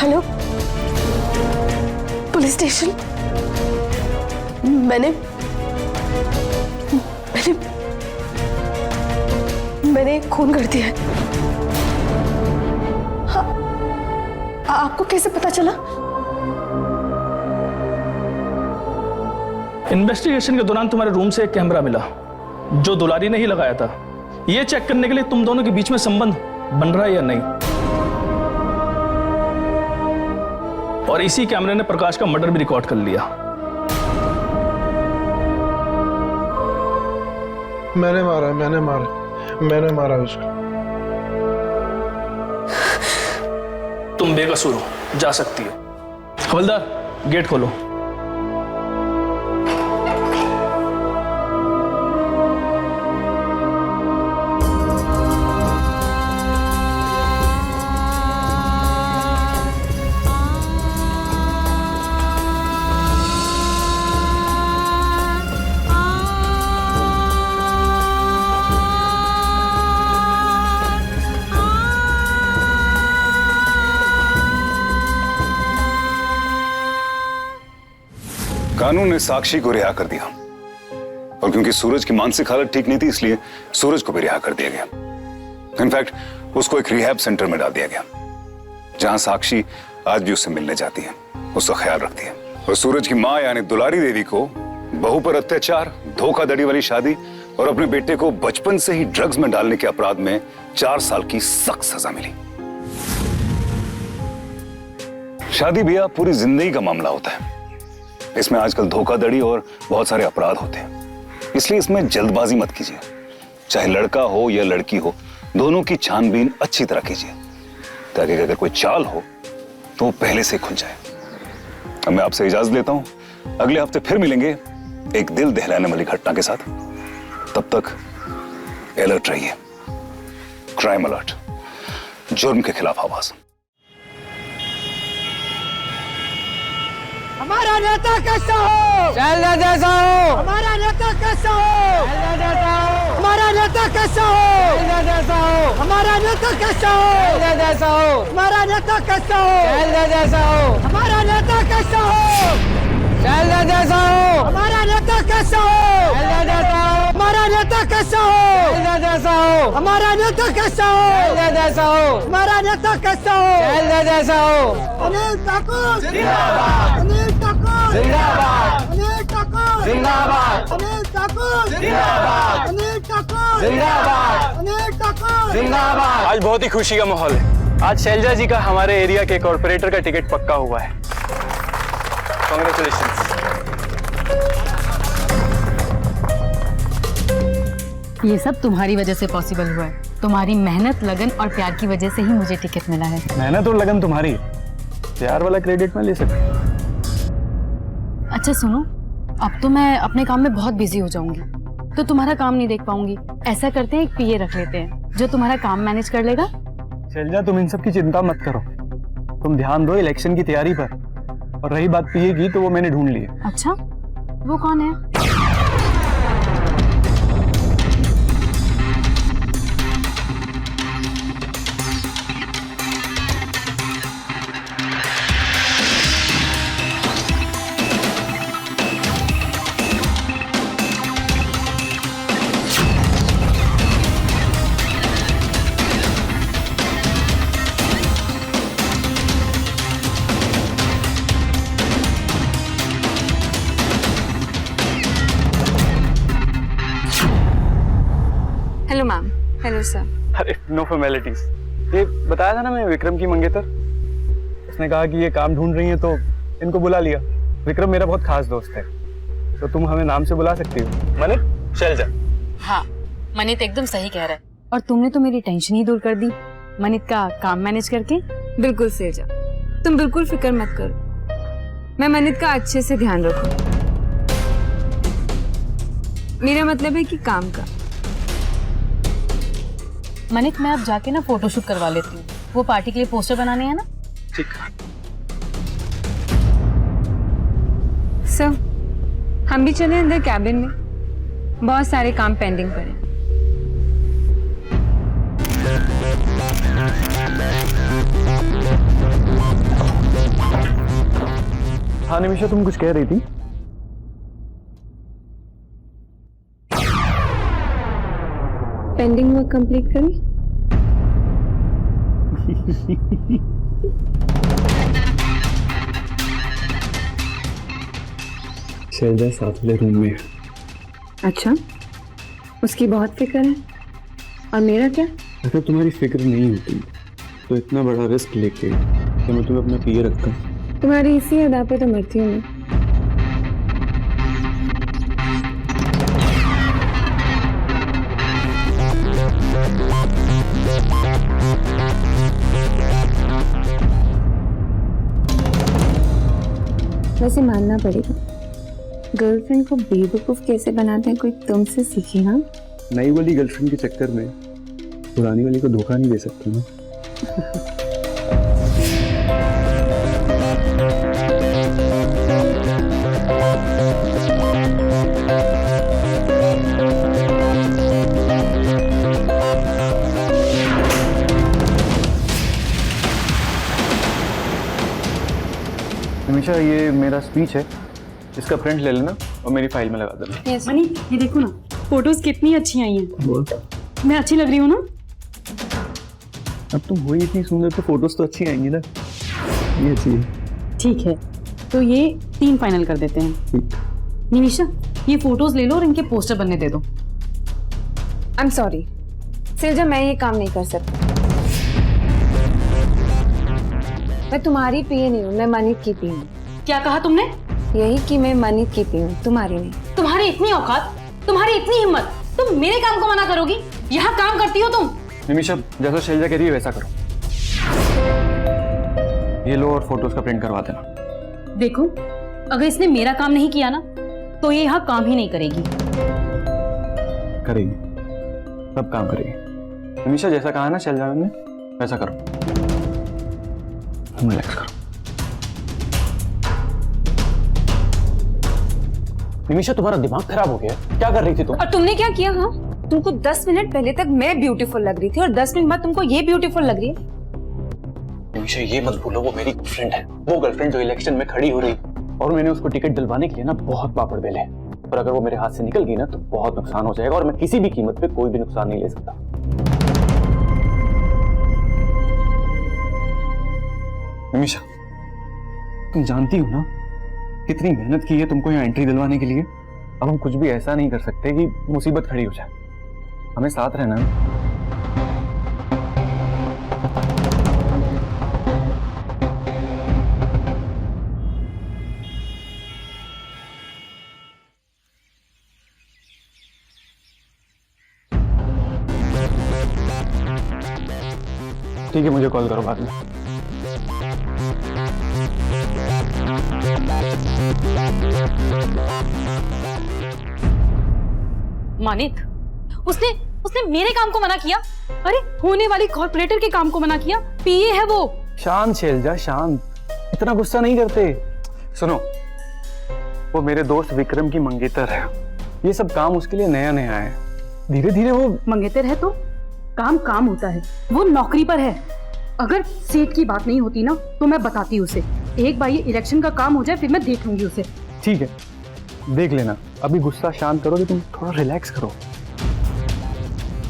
Hello, police station. मैंने खून कर दिया है। हाँ। आपको कैसे पता चला? इन्वेस्टिगेशन के दौरान तुम्हारे रूम से एक कैमरा मिला जो दुलारी ने ही लगाया था। ये चेक करने के लिए तुम दोनों के बीच में संबंध बन रहा है या नहीं। और इसी कैमरे ने प्रकाश का मर्डर भी रिकॉर्ड कर लिया। मैंने मारा उसको। तुम बेकसूर हो, जा सकती हो। हवलदार, गेट खोलो। कानून ने साक्षी को रिहा कर दिया और क्योंकि सूरज की मानसिक हालत ठीक नहीं थी इसलिए सूरज को भी रिहा कर दिया गया। इनफैक्ट उसको एक रिहैब सेंटर में डाल दिया गया जहां साक्षी आज भी उससे मिलने जाती है, उसका ख्याल रखती है। और सूरज की मां यानी दुलारी देवी को बहू पर अत्याचार, धोखाधड़ी वाली शादी और अपने बेटे को बचपन से ही ड्रग्स में डालने के अपराध में 4 साल की सख्त सजा मिली। शादी ब्याह पूरी जिंदगी का मामला होता है। इसमें आजकल धोखाधड़ी और बहुत सारे अपराध होते हैं, इसलिए इसमें जल्दबाजी मत कीजिए। चाहे लड़का हो या लड़की हो, दोनों की छानबीन अच्छी तरह कीजिए ताकि अगर कोई चाल हो तो वो पहले से खुल जाए। अब मैं आपसे इजाजत लेता हूं, अगले हफ्ते फिर मिलेंगे एक दिल दहलाने वाली घटना के साथ। तब तक अलर्ट रहिए। क्राइम अलर्ट, जुर्म के खिलाफ आवाज। हमारा नेता कैसा हो? शैलजा जैसा हो। हमारा नेता कैसा हो? शैलजा जैसा हो। हमारा नेता कैसा हो? शैलजा जैसा हो। हमारा नेता कैसा हो? शैलजा जैसा हो। हमारा नेता कैसा हो? शैलजा जैसा हो। हमारा नेता कैसा हो? शैलजा जैसा हो। हमारा नेता कैसा हो? शैलजा जैसा हो। हमारा नेता कैसा हो? शैलजा जैसा हो। हमारा नेता कैसा हो? शैलजा जैसा हो। हमारा नेता कैसा हो? शैलजा जैसा हो। अनिल ठाकुर जिंदाबाद। अनिल ठाकुर जिंदाबाद। अनिल ठाकुर जिंदाबाद। अनिल ठाकुर जिंदाबाद। अनिल ठाकुर जिंदाबाद। अनिल ठाकुर जिंदाबाद। आज बहुत ही खुशी का माहौल है। आज शैलजा जी का हमारे एरिया के कॉर्पोरेटर का टिकट पक्का हुआ है। कांग्रेचुलेशंस। ये सब तुम्हारी वजह से पॉसिबल हुआ है। तुम्हारी मेहनत, लगन और प्यार की वजह से ही मुझे टिकट मिला है। मेहनत और लगन तुम्हारी, प्यार वाला क्रेडिट मैं ले सकता। अच्छा सुनो, अब तो मैं अपने काम में बहुत बिजी हो जाऊंगी तो तुम्हारा काम नहीं देख पाऊंगी। ऐसा करते हैं, एक पीए रख लेते हैं जो तुम्हारा काम मैनेज कर लेगा। शैलजा, तुम इन सब की चिंता मत करो, तुम ध्यान दो इलेक्शन की तैयारी पर। और रही बात पीए की, तो वो मैंने ढूंढ ली है। अच्छा, वो कौन है? Hello ma'am. Hello sir. अरे नो फॉर्मेलिटीज। ये बताया था ना मैं विक्रम की मंगेतर, उसने कहा कि ये काम ढूंढ रही है तो इनको बुला लिया। विक्रम मेरा बहुत खास दोस्त है, तो तुम हमें नाम से बुला सकती हो। मनित, शैलजा। हाँ, मनित एकदम सही कह रहा है। और तुमने तो मेरी टेंशन ही दूर कर दी मनित का काम मैनेज करके। बिल्कुल शैलजा, तुम बिल्कुल फिक्र मत करो, मैं मनित का अच्छे से ध्यान रखूं। मेरा मतलब है कि काम का। मनित, मैं अब जाके ना फोटोशूट करवा लेती हूँ। वो पार्टी के लिए पोस्टर बनाने हैं ना। ठीक। सर, हम भी चले अंदर कैबिन में, बहुत सारे काम पेंडिंग पड़े। हाँ निमिषा, तुम कुछ कह रही थी? पेंडिंग वर्क कंप्लीट करें। शैलजा साथ वाले रूम में है। अच्छा, उसकी बहुत फिक्र है और मेरा क्या? अगर तुम्हारी फिक्र नहीं होती तो इतना बड़ा रिस्क लेके तो मैं तुम्हें अपना पीए रखता। तुम्हारी इसी अदा पे तो मरती हूँ मैं। वैसे मानना पड़ेगा, गर्लफ्रेंड को बेवकूफ कैसे बनाते हैं कोई तुमसे सीखी। हाँ, नई वाली गर्लफ्रेंड के चक्कर में पुरानी वाली को धोखा नहीं दे सकती ना। हमेशा ये मेरा स्पीच है, इसका प्रिंट ले लेना और मेरी फाइल में लगा देना। yes. मनी, ये देखो ना, फोटोज कितनी अच्छी आई हैं। मैं अच्छी लग रही हूँ ना? अब तुम हो ही इतनी सुंदर तो फोटोज तो अच्छी आएंगी ना। ये अच्छी है। ठीक है, तो ये 3 फाइनल कर देते हैं। निमिषा, ये फोटोज ले लो और इनके पोस्टर बनने दे दो। आई एम सॉरी शैलजा, मैं ये काम नहीं कर सकती। मैं तुम्हारी पीए नहीं हूँ, मैं मनीत की पी हूँ। क्या कहा तुमने? यही कि मैं मनीत की पी हूँ, तुम्हारी नहीं। तुम्हारी इतनी औकात, तुम्हारी इतनी हिम्मत, तुम मेरे काम को मना करोगी? यहाँ काम करती हो तुम? निमिषा, जैसा शैलजा कह रही है वैसा करो। ये लो और फोटोज का प्रिंट करवा देना। देखो, अगर इसने मेरा काम नहीं किया ना तो ये यहाँ काम ही नहीं करेगी। करेगी, सब काम करेगी। निमिषा, जैसा कहा ना शैलजा ने वैसा करो। रिलैक्स करो। निमिषा, तुम्हारा दिमाग खराब हो गया, क्या कर रही थी तुम? और तुमने क्या किया? हाँ, तुमको 10 मिनट पहले तक मैं ब्यूटीफुल लग रही थी और 10 मिनट बाद तुमको ये ब्यूटीफुल लग रही है। निमिषा, ये मत भूलो वो मेरी फ्रेंड है, वो गर्लफ्रेंड जो इलेक्शन में खड़ी हो रही और मैंने उसको टिकट दिलवाने के लिए ना बहुत पापड़ बेले, और अगर वो मेरे हाथ से निकल गई ना तो बहुत नुकसान हो जाएगा और मैं किसी भी कीमत पे कोई भी नुकसान नहीं ले सकता। निमिषा, तुम जानती हो ना कितनी मेहनत की है तुमको यहाँ एंट्री दिलवाने के लिए। अब हम कुछ भी ऐसा नहीं कर सकते कि मुसीबत खड़ी हो जाए। हमें साथ रहना है। ठीक है, मुझे कॉल करो बाद में। मानित, उसने मेरे काम को मना किया। अरे, होने वाली कॉर्पोरेटर के काम को मना किया। पीए है वो। शांत शैलजा, शांत, इतना गुस्सा नहीं करते। सुनो, वो मेरे दोस्त विक्रम की मंगेतर है। ये सब काम उसके लिए नया नया है। धीरे धीरे वो मंगेतर है तो काम काम होता है। वो नौकरी पर है। अगर सीट की बात नहीं होती ना तो मैं बताती उसे। एक बार ये इलेक्शन का काम हो जाए फिर मैं देख लूंगी उसे। ठीक है, देख लेना। अभी गुस्सा शांत करो कि तुम थोड़ा रिलैक्स करो।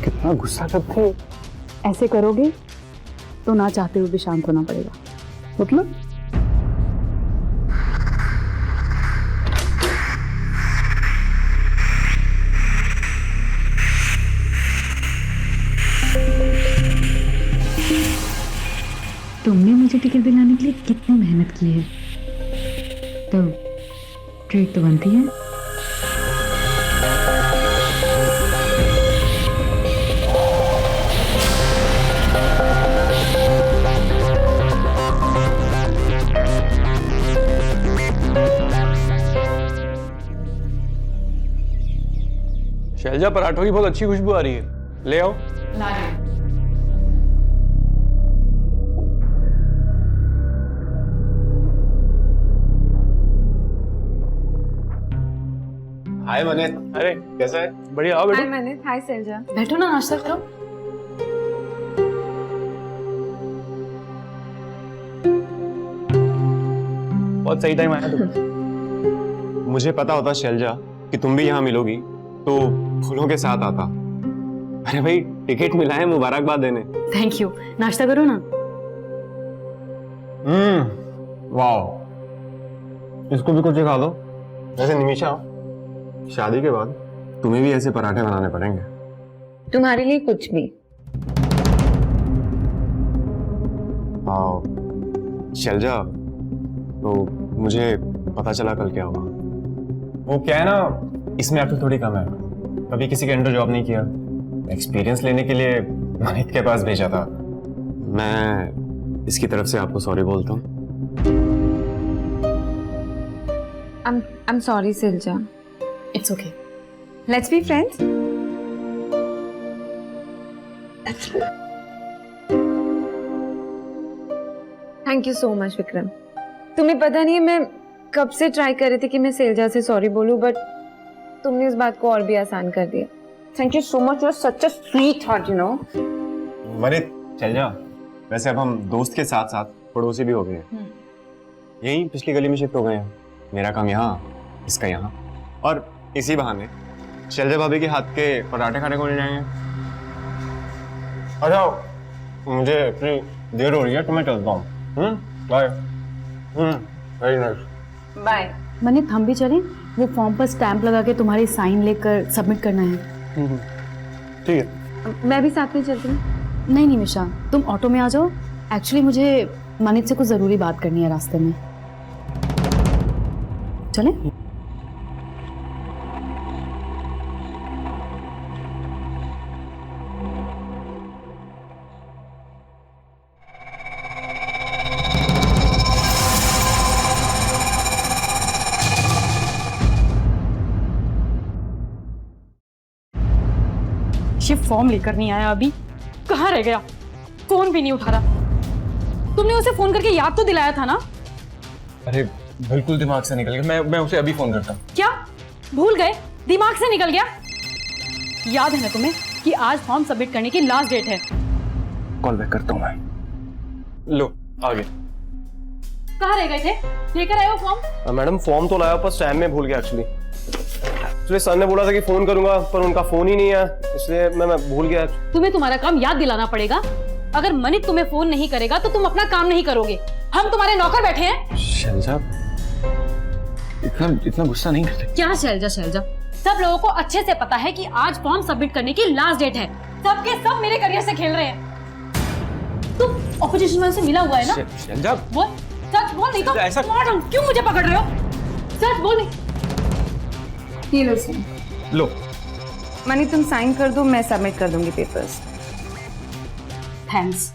कितना गुस्सा करते हो। ऐसे करोगे तो ना चाहते हुए भी शांत होना पड़ेगा। मतलब तुमने मुझे टिकट दिलाने के लिए कितनी मेहनत की है, तो ट्रीट तो बनती है। शैलजा, पराठों की बहुत अच्छी खुशबू आ रही है, ले आओ। हाय मनीत। अरे कैसा है? बढ़िया। आओ बैठो। हाय मनीत। हाय शैलजा। बैठो ना, नाश्ता करो। बहुत सही टाइम आया तुम। मुझे पता होता शैलजा कि तुम भी यहाँ मिलोगी तो फूलों के साथ आता। अरे भाई, टिकट मिला है, मुबारकबाद देने। Thank you. नाश्ता करो ना। वाह, इसको भी कुछ खा दो। वैसे निमिषा, शादी के बाद तुम्हें भी ऐसे पराठे बनाने पड़ेंगे। तुम्हारे लिए कुछ भी। शैलजा, तो मुझे पता चला कल क्या हुआ। वो क्या है ना, इसमें अक्ल थोड़ी कम है। कभी किसी के अंडर जॉब नहीं किया, एक्सपीरियंस लेने के लिए मनित के पास भेजा था। मैं इसकी तरफ से आपको सॉरी बोलता हूँ। I'm sorry, Silja. It's okay. Let's be friends. Thank you so much, Vikram. तुम्हें पता नहीं है मैं कब से ट्राई कर रही थी कि मैं सेल्जा से सॉरी बोलूं, बट तुमने इस बात को और भी आसान कर दिया। Thank you so much. You're such a sweetheart, you know. Manit, Selja, वैसे अब हम दोस्त के साथ साथ पड़ोसी भी हो गए हैं। यही पिछली गली में शिफ्ट हो गए हैं। मेरा काम यहाँ, इसका यहाँ, और इसी बहाने शैलजा भाभी के हाथ के पराठे खाने को मिल जाएंगे। अच्छा, मुझे इतनी देर हो रही है तो मैं चलता हूँ। Bye. Very nice. Bye. Manit, हम भी चलें? वो फॉर्म पर स्टैंप लगा के तुम्हारी साइन लेकर सबमिट करना है। ठीक है। मैं भी साथ में चलती हूँ। नहीं निमिषा, तुम ऑटो में आ जाओ। एक्चुअली मुझे मनित से कुछ जरूरी बात करनी है रास्ते में। चले? शिव फॉर्म लेकर नहीं आया अभी। कहाँ रह गया? फोन भी नहीं उठा रहा। तुमने उसे फोन करके याद तो दिलाया था ना? अरे बिल्कुल दिमाग से निकल गया। मैं उसे अभी फोन करता हूँ। क्या भूल गए? दिमाग से निकल गया? याद है ना तुम्हें कि आज फॉर्म सबमिट करने की लास्ट डेट है? कॉल बैक करता हूँ मैं। लो, आ गए। कहाँ रह गए थे? लेकर आए हो फॉर्म? मैडम, फॉर्म तो लाया पर स्टैम्प में भूल गया एक्चुअली सर ने बोला था कि फोन करूंगा, पर उनका फोन ही नहीं है, इसलिए मैं भूल गया। तुम्हें तुम्हारा काम याद दिलाना पड़ेगा। अगर मनित तुम्हें फोन नहीं करेगा तो तुम अपना काम नहीं करोगे। हम तुम्हारे नौकर बैठे हैं। शैलजा, इतना गुस्सा नहीं करते। क्या शैलजा? सब लोगों को अच्छे से पता है कि आज फॉर्म सबमिट करने की लास्ट डेट है। सबके सब मेरे करियर से खेल रहे हैं। तुम ऑपोजिशन वाले से मिला हुआ है ना? शैलजा, बोल, सच बोल, नहीं तो ऐसा क्यों मुझे पकड़ रहे हो? सच बोल। ये लो साइन। लो मनी, तुम साइन कर दो, मैं सबमिट कर दूंगी पेपर्स। थैंक्स।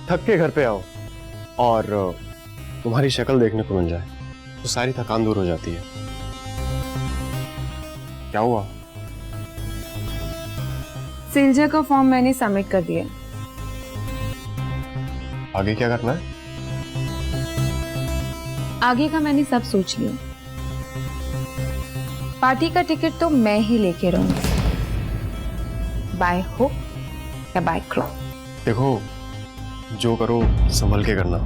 थक के घर पे आओ और तुम्हारी शक्ल देखने को मिल जाए तो सारी थकान दूर हो जाती है। क्या हुआ? सेल्जा का फॉर्म मैंने सबमिट कर दिया। आगे क्या करना है? आगे का मैंने सब सोच लिया। पार्टी का टिकट तो मैं ही लेके रहूंगी, बाय हुक या बाय क्रोक। देखो, जो करो संभल के करना।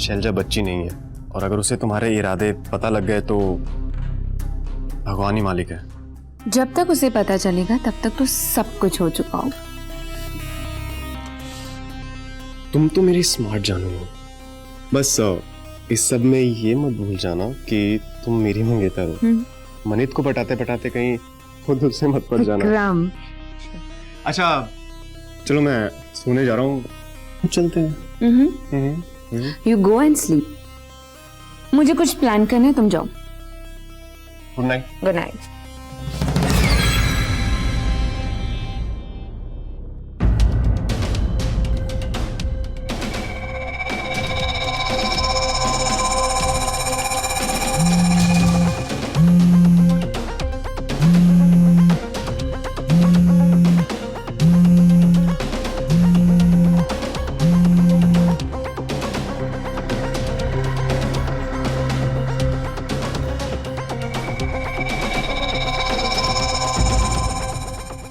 शैलजा बच्ची नहीं है, और अगर उसे तुम्हारे इरादे पता लग गए तो भगवान ही मालिक है। जब तक उसे पता चलेगा तब तक तो सब कुछ हो चुका हो। तुम तो मेरी स्मार्ट जानू हो। बस इस सब में ये मत भूल जाना कि तुम मेरी मंगेतर हो। मनित को पटाते पटाते कहीं खुद उससे मत पड़ जाना। अच्छा चलो, मैं सोने जा रहा हूँ। चलते हैं। You go and sleep. मुझे कुछ प्लान करना है, तुम जाओ। Good night. Good night.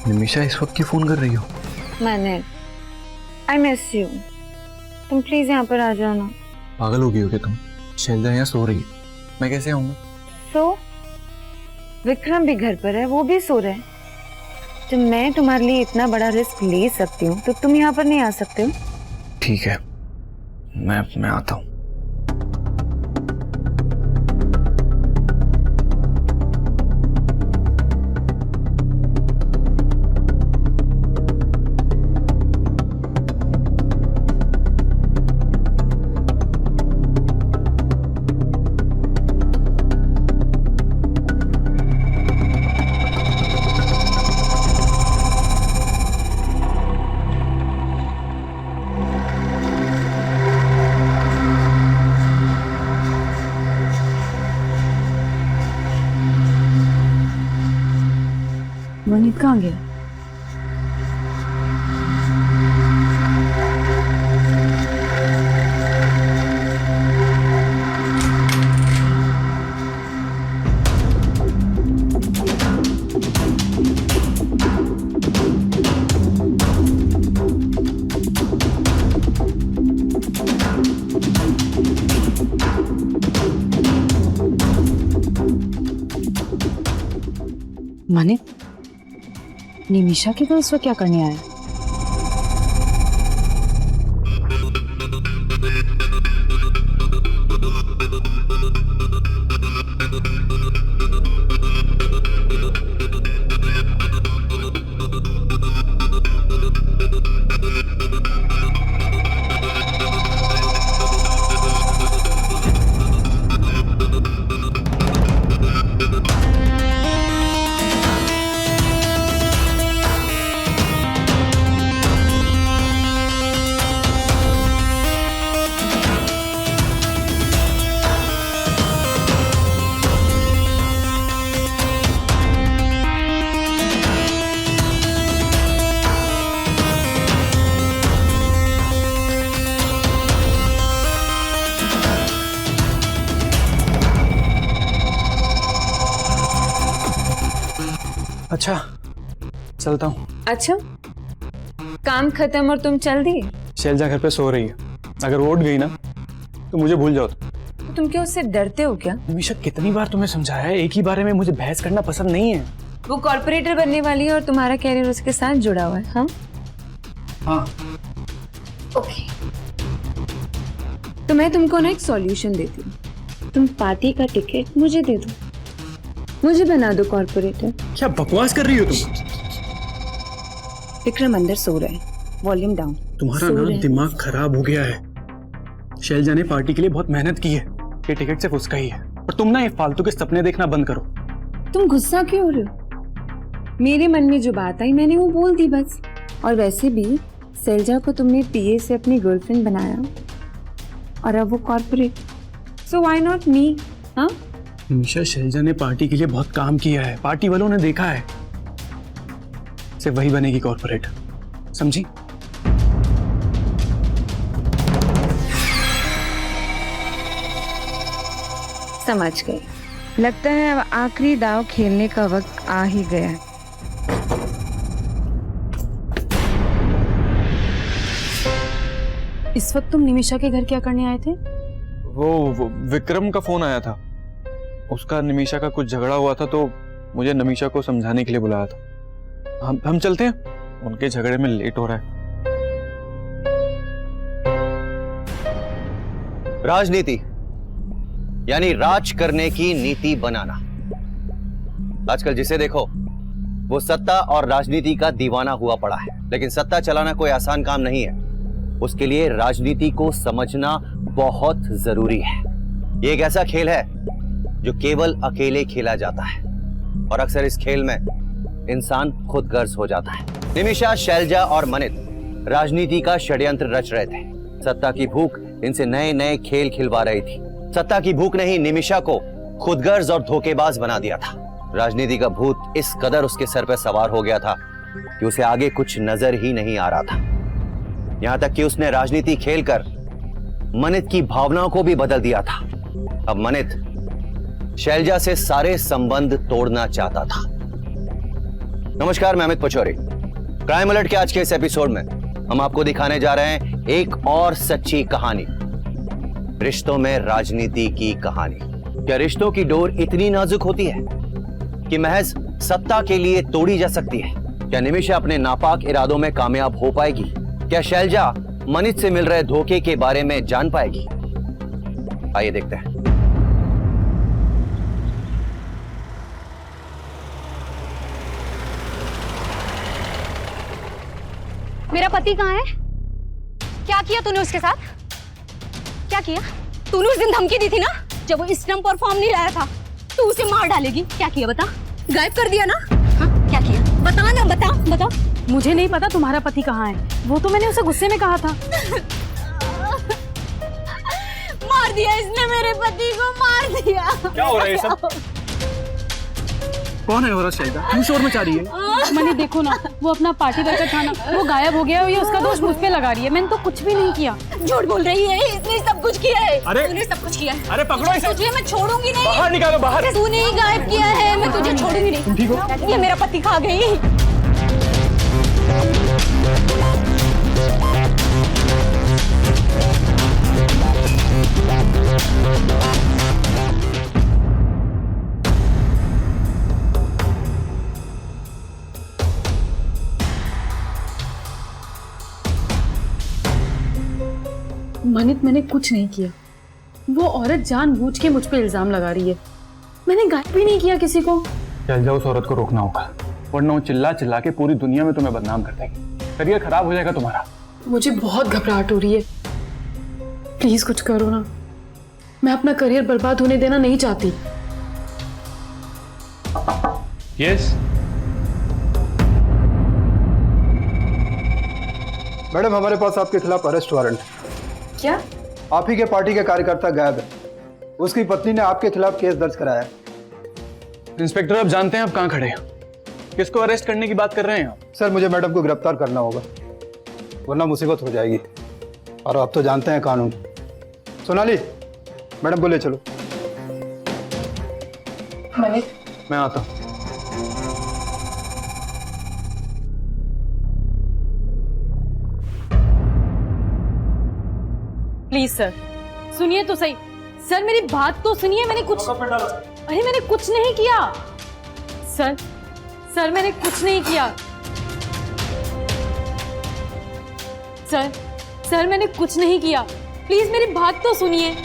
Nimisha इस वक्त क्यों फोन कर रही हो? मैंने आई मिस यू। तुम प्लीज यहाँ पर आ जाओ ना। पागल हो गई हो क्या तुम? शैलजा यहाँ सो रही है, मैं कैसे आऊंगा? तो विक्रम भी घर पर है, वो भी सो रहे हैं। जब मैं तुम्हारे लिए इतना बड़ा रिस्क ले सकती हूँ तो तुम यहाँ पर नहीं आ सकते हो? ठीक है, मैं आता हूँ। मनीत कहाँ गया? मनीत, निमिषा के घर इस वक्त क्या करने आया? अच्छा, चलता हूँ। अच्छा, काम खत्म और तुम चल दिए? शैलजा घर पे सो रही है, अगर वो उठ गई ना तो मुझे भूल जाओ। तुम क्या उससे डरते हो क्या? निमिषा, कितनी बार तुम्हें समझाया है, एक ही बारे में मुझे बहस करना पसंद नहीं है। वो कॉर्पोरेटर बनने वाली है और तुम्हारा कैरियर उसके साथ जुड़ा हुआ है। हाँ हाँ, ओके। तो मैं तुमको ना एक सॉल्यूशन देती हूँ। तुम पार्टी का टिकट मुझे दे दो, मुझे बना दो कॉर्पोरेटर। क्या बकवास कर रही हो तुम? विक्रम अंदर सो रहे हैं, वॉल्यूम डाउन। तुम्हारा ना दिमाग खराब हो गया है। शैलजा ने पार्टी के लिए बहुत मेहनत की है, ये टिकट सिर्फ उसका ही है। और तुम ना ये फालतू के सपने देखना बंद करो। तुम गुस्सा क्यों हो रहे हो? मेरे मन में जो बात आई मैंने वो बोल दी बस। और वैसे भी शैलजा को तुमने पीए से अपनी गर्लफ्रेंड बनाया और अब वो corporate, so why not me? हाँ, निमिषा, शैलजा ने पार्टी के लिए बहुत काम किया है, पार्टी वालों ने देखा है। सिर्फ वही बनेगी कॉर्पोरेट, समझी? समझ गई। लगता है अब आखिरी दाव खेलने का वक्त आ ही गया है। इस वक्त तुम निमिषा के घर क्या करने आए थे? वो विक्रम का फोन आया था, उसका निमिषा का कुछ झगड़ा हुआ था तो मुझे निमिषा को समझाने के लिए बुलाया था। हम चलते हैं, उनके झगड़े में लेट हो रहा है। राजनीति यानी राज करने की नीति बनाना। आजकल जिसे देखो वो सत्ता और राजनीति का दीवाना हुआ पड़ा है, लेकिन सत्ता चलाना कोई आसान काम नहीं है। उसके लिए राजनीति को समझना बहुत जरूरी है। ये एक ऐसा खेल है जो केवल अकेले खेला जाता है और अक्सर इस खेल में इंसान खुदगर्ज हो जाता है। निमिषा, शैलजा और मनित राजनीति का षड्यंत्र रच रहे थे। सत्ता की भूख इनसे नए नए खेल खिलवा रही थी। सत्ता की भूख ने ही निमिषा को खुदगर्ज और धोखेबाज बना दिया था। राजनीति का भूत इस कदर उसके सर पर सवार हो गया था कि उसे आगे कुछ नजर ही नहीं आ रहा था। यहां तक कि उसने राजनीति खेलकर मनित की भावनाओं को भी बदल दिया था। अब मनित शैलजा से सारे संबंध तोड़ना चाहता था। नमस्कार, मैं अमित पचौरी। क्राइम अलर्ट के आज के इस एपिसोड में हम आपको दिखाने जा रहे हैं एक और सच्ची कहानी। रिश्तों में राजनीति की कहानी। क्या रिश्तों की डोर इतनी नाजुक होती है कि महज सत्ता के लिए तोड़ी जा सकती है? क्या निमिषा अपने नापाक इरादों में कामयाब हो पाएगी? क्या शैलजा मनीष से मिल रहे धोखे के बारे में जान पाएगी? आइए देखते हैं। मेरा पति कहाँ है? क्या किया तूने उसके साथ? क्या किया? तूने उस दिन धमकी दी थी ना, जब वो स्टंप और फॉर्म नहीं लाया था, तू उसे मार डालेगी। क्या किया बता? गायब कर दिया ना? हाँ? क्या किया? बता ना, बता बता। मुझे नहीं पता तुम्हारा पति कहाँ है, वो तो मैंने उसे गुस्से में कहा था। मार दिया इसने, मेरे पति को मार दिया। क्या हो रहा है ये सब? कौन है औरत शाहिदा? क्यों शोर मचा रही है? मैंने देखो ना, वो अपना पार्टी वर्कर था ना, वो गायब हो गया और ये उसका दोष मुझ पे लगा रही है। मैंने तो कुछ भी नहीं किया। झूठ बोल रही है, इसने सब कुछ किया है। अरे तूने सब कुछ किया है। अरे पकड़ो इसे। तुझे मैं छोड़ूंगी नहीं। बाहर निकालो, बाहर। तूने ही गायब किया है, मैं तुझे छोड़ूंगी नहीं। ठीक हो? ये मेरा पति खा गई। मनित, मैंने कुछ नहीं किया। वो औरत जानबूझ के मुझ पे इल्जाम लगा रही है। मैंने गायब भी नहीं किया किसी को। शैलजा, उस औरत को रोकना होगा, वरना वो चिल्ला चिल्ला के पूरी दुनिया में तुम्हें बदनाम कर देगी। करियर खराब हो जाएगा तुम्हारा। मुझे बहुत घबराहट हो रही है, प्लीज कुछ करो ना। मैं अपना करियर बर्बाद होने देना नहीं चाहती। यस मैडम, हमारे पास आपके खिलाफ अरेस्ट वारंट। क्या? आप ही के पार्टी के कार्यकर्ता गायब है। उसकी पत्नी ने आपके खिलाफ केस दर्ज कराया है। इंस्पेक्टर, आप जानते हैं आप कहाँ खड़े हैं? किसको अरेस्ट करने की बात कर रहे हैं आप? सर, मुझे मैडम को गिरफ्तार करना होगा, वरना मुसीबत हो जाएगी। और आप तो जानते हैं कानून। सोनाली, मैडम को ले चलो। मैं आता हूँ। प्लीज सर, सुनिए तो सही। सर, मेरी बात तो सुनिए। मैंने कुछ नहीं किया। सर, मैंने कुछ नहीं किया। सर, मैंने कुछ नहीं किया। प्लीज मेरी बात तो सुनिए।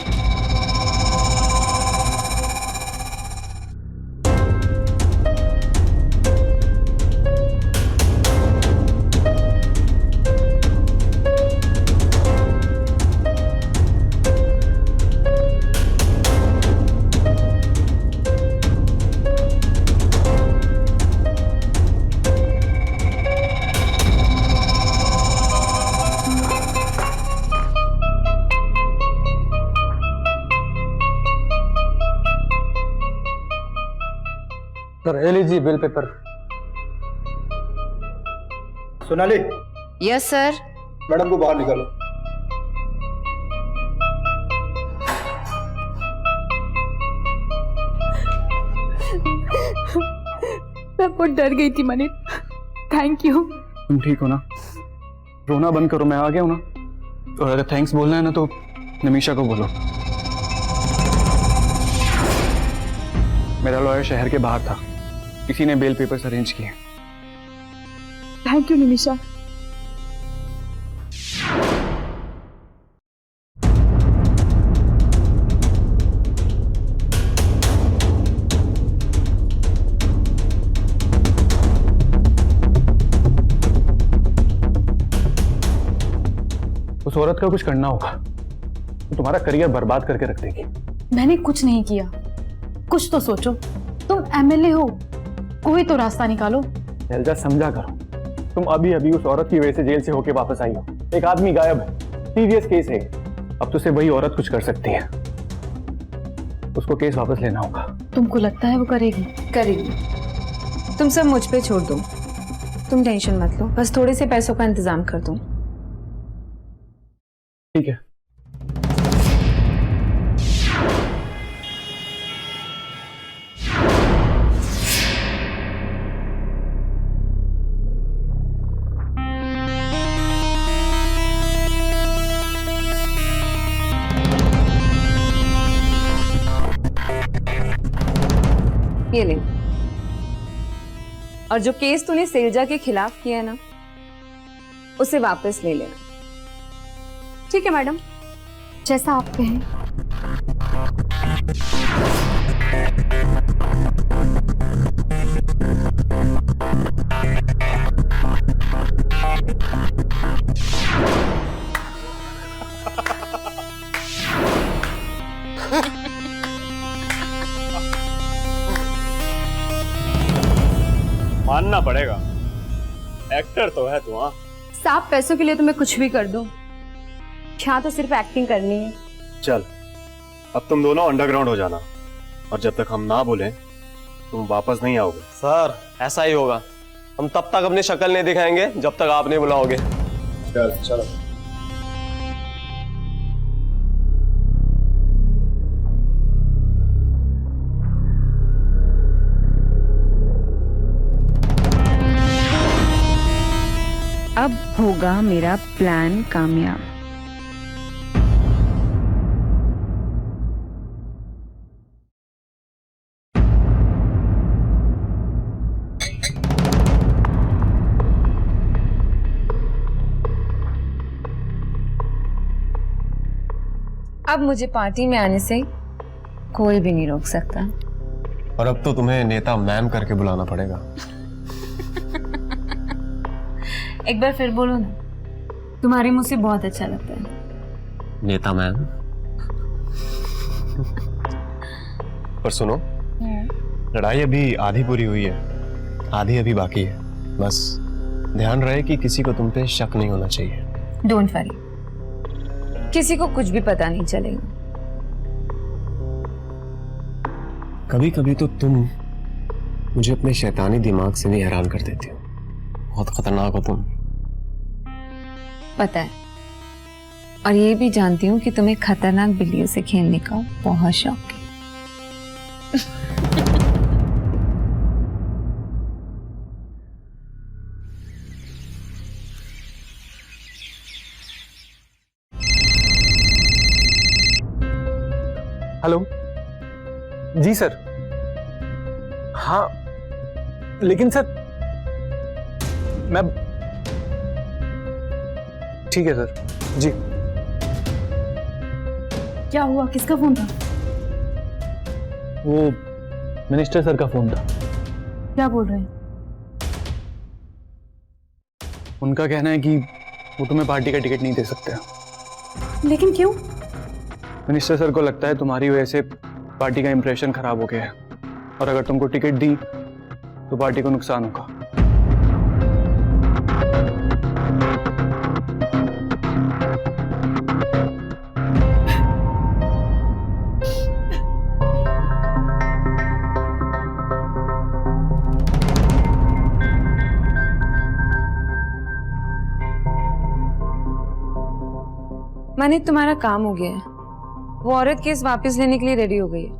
सर, ये लीजिए bill paper. Sonali. Yes sir. Madam को बाहर निकालो। मैं बहुत डर गई थी मनीत। Thank you. तुम ठीक हो ना? रोना बंद करो, मैं आ गया हूं ना। और अगर थैंक्स बोलना है ना तो निमिषा को बोलो। मेरा लॉयर शहर के बाहर था, किसी ने बेल पेपर्स अरेंज किए। Thank you Nimisha. उस औरत का कुछ करना होगा, तो तुम्हारा करियर बर्बाद करके रख देगी। मैंने कुछ नहीं किया। कुछ तो सोचो, तुम एमएलए हो, कोई तो रास्ता निकालो। शैलजा, समझा करो, तुम अभी अभी उस औरत की वजह से जेल से होके वापस आई हो। एक आदमी गायब है, सीरियस केस है। अब तो सिर्फ वही औरत कुछ कर सकती है। उसको केस वापस लेना होगा। तुमको लगता है वो करेगी? करेगी। तुम सब मुझ पे छोड़ दो, तुम टेंशन मत लो, बस थोड़े से पैसों का इंतजाम कर दो। ठीक है। ये ले। और जो केस तूने सेल्जा के खिलाफ किया है ना, उसे वापस ले लेना। ठीक है मैडम, जैसा आप कहें। मानना पड़ेगा, एक्टर तो है तू। हाँ, साफ पैसों के लिए तो मैं कुछ भी कर दूं। यहाँ तो सिर्फ एक्टिंग करनी है। चल, अब तुम दोनों अंडरग्राउंड हो जाना, और जब तक हम ना बोले तुम वापस नहीं आओगे। सर ऐसा ही होगा। हम तब तक अपनी शक्ल नहीं दिखाएंगे जब तक आप नहीं बुलाओगे। चल चलो। अब होगा मेरा प्लान कामयाब। अब मुझे पार्टी में आने से कोई भी नहीं रोक सकता। और अब तो तुम्हें नेता मैम करके बुलाना पड़ेगा। एक बार फिर बोलो ना, तुम्हारे मुंह से बहुत अच्छा लगता है। नेता मैम। पर सुनो, लड़ाई अभी आधी पूरी हुई है, आधी अभी बाकी है। बस ध्यान रहे कि किसी को तुम पे शक नहीं होना चाहिए। डोंट वरी, किसी को कुछ भी पता नहीं चलेगा। कभी कभी तो तुम मुझे अपने शैतानी दिमाग से भी हैरान कर देती हो। बहुत खतरनाक हो तुम। पता है, और ये भी जानती हूँ कि तुम्हें खतरनाक बिल्लियों से खेलने का बहुत शौक है। हेलो जी सर। हाँ लेकिन सर मैं, ठीक है सर जी। क्या हुआ, किसका फोन था? वो मिनिस्टर सर का फोन था। क्या बोल रहे हैं? उनका कहना है कि वो तुम्हें पार्टी का टिकट नहीं दे सकते। लेकिन क्यों? मिनिस्टर सर को लगता है तुम्हारी वजह से पार्टी का इंप्रेशन खराब हो गया है, और अगर तुमको टिकट दी तो पार्टी को नुकसान होगा। माने तुम्हारा काम हो गया है। वो औरत केस वापस लेने के लिए रेडी हो गई है।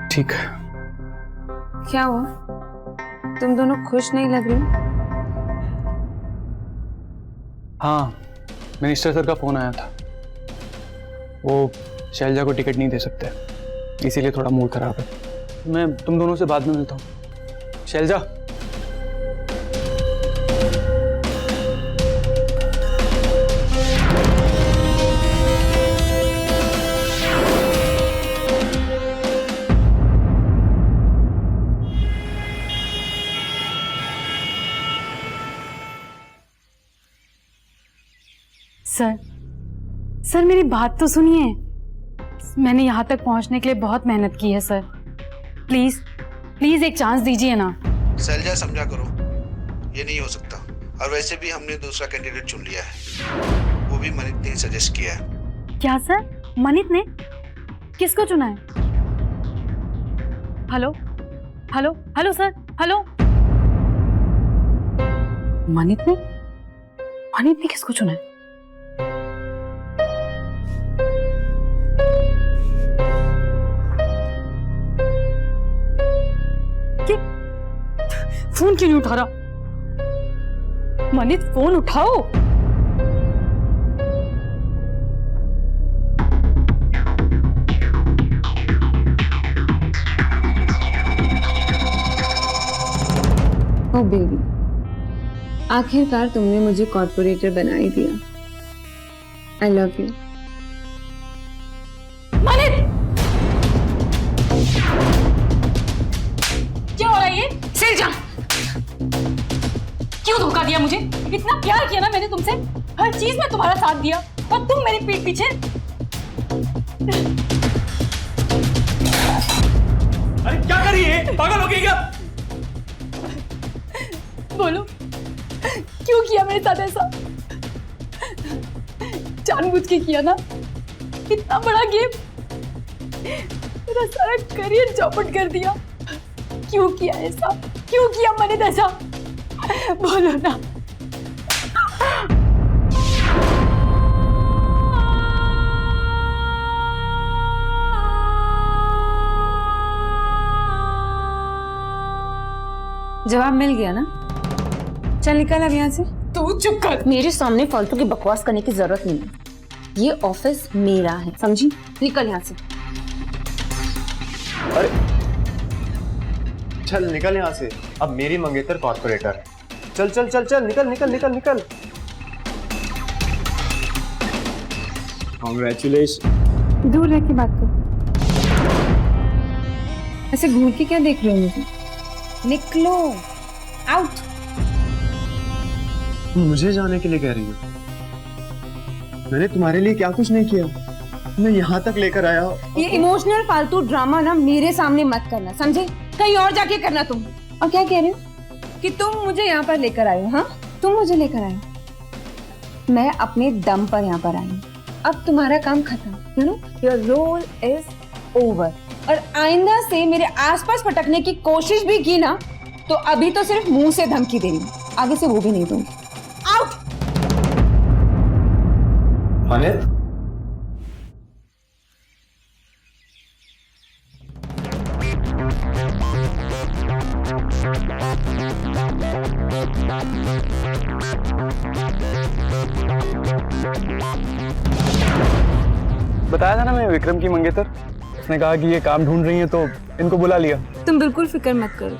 ठीक है। क्या हुआ, तुम दोनों खुश नहीं लग रहे हो? हाँ, मिनिस्टर सर का फोन आया था। वो शैलजा को टिकट नहीं दे सकते, इसीलिए थोड़ा मूड खराब है। मैं तुम दोनों से बाद में मिलता हूँ। शैलजा। सर मेरी बात तो सुनिए। मैंने यहाँ तक पहुँचने के लिए बहुत मेहनत की है सर। प्लीज प्लीज एक चांस दीजिए ना। शैलजा समझा करो, ये नहीं हो सकता। और वैसे भी हमने दूसरा कैंडिडेट चुन लिया है, वो भी मनित ने सजेस्ट किया है। क्या सर, मनित ने? किसको चुना है? Hello hello hello sir, hello. Manit ने किसको चुना है? फोन क्यों नहीं उठा रहा? मनित फोन उठाओ। ओह बेबी, आखिरकार तुमने मुझे कॉर्पोरेटर बना ही दिया। I love you. मानित! क्या हो रहा है ये? सिर जा। क्यों धोखा दिया मुझे? इतना प्यार किया ना मैंने तुमसे, हर चीज में तुम्हारा साथ दिया, और तुम मेरी पीठ पीछे। अरे क्या कर रही है? पागल हो गई क्या? बोलो, क्यों किया मेरे साथ ऐसा? जानबूझ के किया ना? इतना बड़ा गेम, मेरा सारा करियर चौपट कर दिया। क्यों किया ऐसा? क्यों किया मैंने ऐसा? बोलो ना। जवाब मिल गया ना? चल निकल अब यहाँ से। तू चुप कर। मेरे सामने फालतू की बकवास करने की जरूरत नहीं है। ये ऑफिस मेरा है, समझी? निकल यहाँ से। अरे चल निकल यहाँ से, अब मेरी मंगेतर कॉर्पोरेटर है। चल चल चल चल, निकल निकल निकल निकल। कांग्रेचुलेशन। दूर रह के बात कर। ऐसे घूर के क्या देख रहे हो मुझे? निकलो, आउट। मुझे जाने के लिए कह रही हो? मैंने तुम्हारे लिए क्या कुछ नहीं किया, मैं यहाँ तक लेकर आया। ये इमोशनल फालतू ड्रामा ना मेरे सामने मत करना, समझे? कहीं और जाके करना तुम। और क्या कह रहे हो कि तुम मुझे यहाँ पर लेकर आए हो? हाँ, तुम मुझे लेकर आए हो। मैं अपने दम पर यहाँ पर आई हूँ। अब तुम्हारा काम खत्म, you know, your role is over. और आइंदा से मेरे आसपास भटकने की कोशिश भी की ना, तो अभी तो सिर्फ मुंह से धमकी दे रही हूँ, आगे से वो भी नहीं दूंगी। आउट। मानित, बताया था ना मैं विक्रम की मंगेतर। उसने कहा कि ये काम ढूंढ रही है तो इनको बुला लिया। तुम बिल्कुल फिक्र मत करो,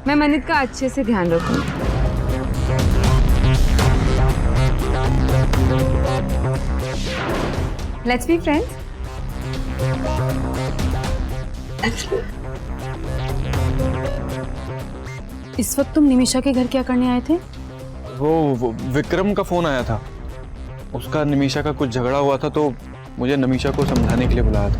मैं मनित का अच्छे से ध्यान रखूंगी। Let's be friends. इस वक्त तुम निमिषा के घर क्या करने आए थे? वो विक्रम का फोन आया था, उसका निमिषा का कुछ झगड़ा हुआ था तो मुझे निमिषा को समझाने के लिए बुलाया था।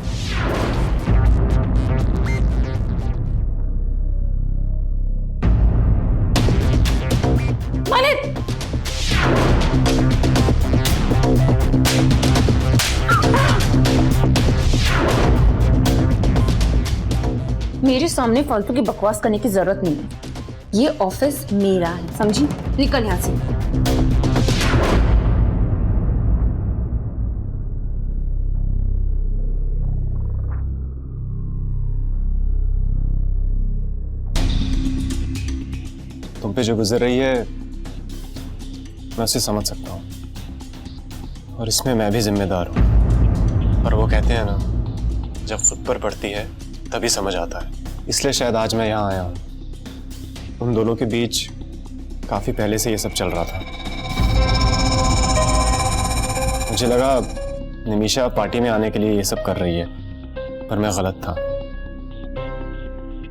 मानित! मेरे सामने फालतू की बकवास करने की जरूरत नहीं है। ये ऑफिस मेरा है, समझी? निकल यहाँ से। तुम पे जो गुजर रही है मैं उसे समझ सकता हूँ, और इसमें मैं भी जिम्मेदार हूँ। और वो कहते हैं ना, जब खुद पर पड़ती है तभी समझ आता है। इसलिए शायद आज मैं यहाँ आया हूँ। उन दोनों के बीच काफी पहले से ये सब चल रहा था। मुझे लगा निमिषा पार्टी में आने के लिए ये सब कर रही है, पर मैं गलत था।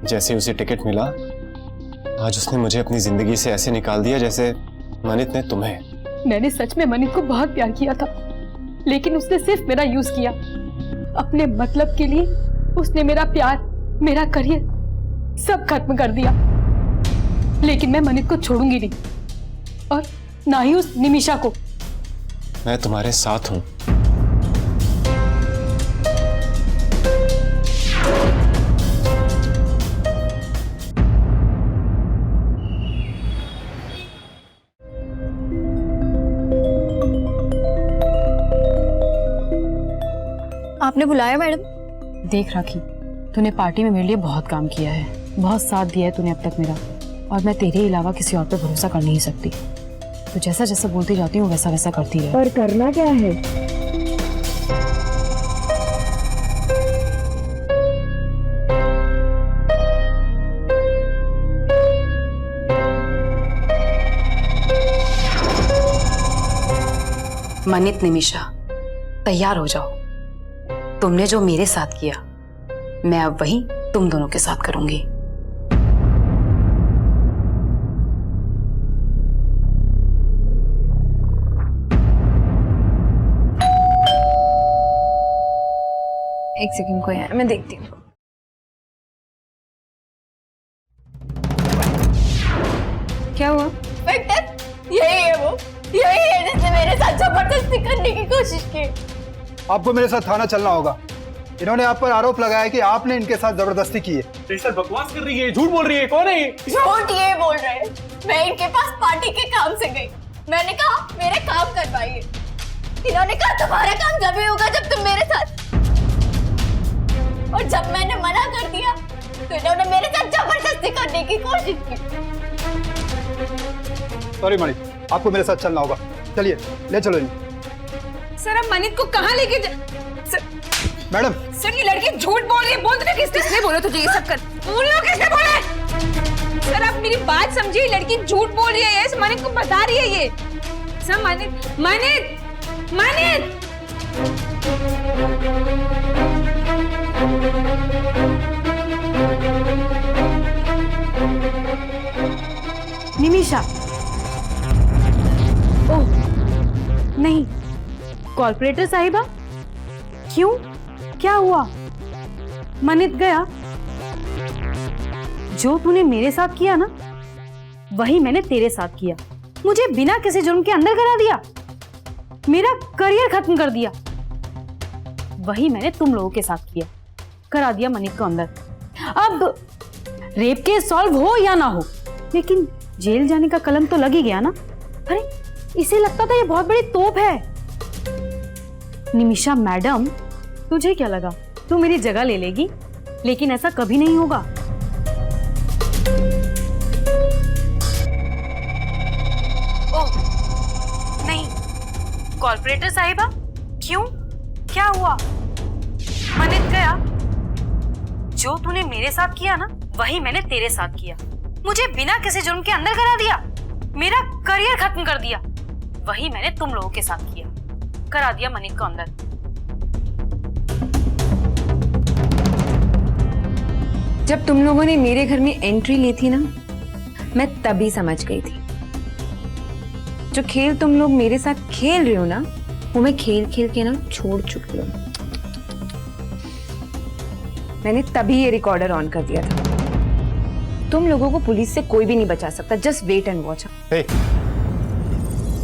जैसे उसे टिकट मिला, आज उसने मुझे अपनी जिंदगी से ऐसे निकाल दिया जैसे मनित ने तुम्हें। मैंने सच में मनित को बहुत प्यार किया था, लेकिन उसने सिर्फ मेरा यूज किया अपने मतलब के लिए। उसने मेरा प्यार, मेरा करियर सब खत्म कर दिया। लेकिन मैं मनित को छोड़ूंगी नहीं, और ना ही उस निमिषा को। मैं तुम्हारे साथ हूं। आपने बुलाया मैडम? देख राखी, तूने पार्टी में मेरे लिए बहुत काम किया है, बहुत साथ दिया है तूने अब तक मेरा, और मैं तेरे अलावा किसी और पे भरोसा कर नहीं सकती। तो जैसा जैसा बोलती जाती हूँ वैसा वैसा करती है। पर करना क्या है? मनित निमिषा, तैयार हो जाओ। तुमने जो मेरे साथ किया, मैं अब वही तुम दोनों के साथ करूंगी। एक सेकंड, कोई है, मैं देखती हूँ। क्या हुआ? विक्टर, यही है वो, यही है जिसने मेरे साथ जबरदस्ती करने की कोशिश की। आपको मेरे साथ थाना चलना होगा। इन्होंने आप पर आरोप लगाया कि आपने इनके साथ जबरदस्ती की है। सर बकवास कर रही है, झूठ बोल रही है। कौन है ये? झूठ ये बोल रहे हैं। मैं इनके पास पार्टी के काम से गई। मैंने कहा मेरे काम करवाइए। इन्होंने कहा तुम्हारा काम जब ही होगा जब तुम मेरे साथ, और जब मैंने मना कर दिया तो इन्होंने मेरे साथ जबरदस्ती करने की कोशिश की। सॉरी मणि, आपको मेरे साथ चलना होगा। चलिए, ले चलो इन्हें। सर, अब मनित को कहाँ लेके मैडम, सर, ये लड़की झूठ बोल रही है। बोल दो, किसने बोला तुझे ये सब कर? बोलो, किसने बोला? सर, आप मेरी बात समझिए, लड़की झूठ बोल रही है। इस मनित को बता रही है ये। सर, मनित मनित मनित निमिषा, ओह नहीं, कॉर्पोरेटर साहिबा, क्यों, क्या हुआ? मनित गया? जो तूने मेरे साथ किया ना, वही मैंने तेरे साथ किया। मुझे बिना किसी जुर्म के अंदर करा दिया, मेरा करियर खत्म कर दिया। वही मैंने तुम लोगों के साथ किया, करा दिया मनित को अंदर। अब रेप केस सॉल्व हो या ना हो, लेकिन जेल जाने का कलंक तो लग ही गया ना। अरे, इसे लगता था ये बहुत बड़ी तोप है। निमिषा मैडम, तुझे क्या लगा तू मेरी जगह ले लेगी? लेकिन ऐसा कभी नहीं होगा। ओह नहीं, कॉर्पोरेटर साहिबा, क्यों, क्या हुआ? मनित गया? जो तूने मेरे साथ किया ना, वही मैंने तेरे साथ किया। मुझे बिना किसी जुर्म के अंदर करा दिया, मेरा करियर खत्म कर दिया। वही मैंने तुम लोगों के साथ किया, करा दिया मनित को अंदर। जब तुम लोगों ने मेरे घर में एंट्री ली थी ना, मैं तभी समझ गई थी जो खेल तुम लोग मेरे साथ खेल रहे हो ना, वो मैं खेल खेल के ना छोड़ चुकी हूँ। मैंने तभी ये रिकॉर्डर ऑन कर दिया था। तुम लोगों को पुलिस से कोई भी नहीं बचा सकता। Just wait and watch.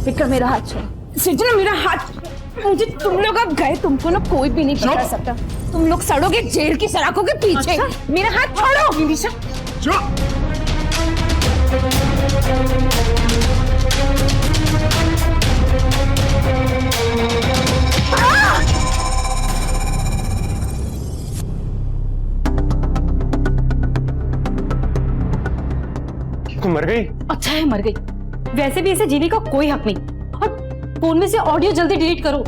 Vikram, मेरा हाथ छोड़। सिजना, मेरा हाथ। मुझे तुम लोग अब गए, तुमको ना कोई भी नहीं बचा सकता। तुम लोग सड़ोगे जेल की सलाखों के पीछे। मेरा हाथ छोड़ो निमिषा। तू मर गई? अच्छा है, मर गई। वैसे भी इसे जीने का कोई हक नहीं। और फोन में से ऑडियो जल्दी डिलीट करो।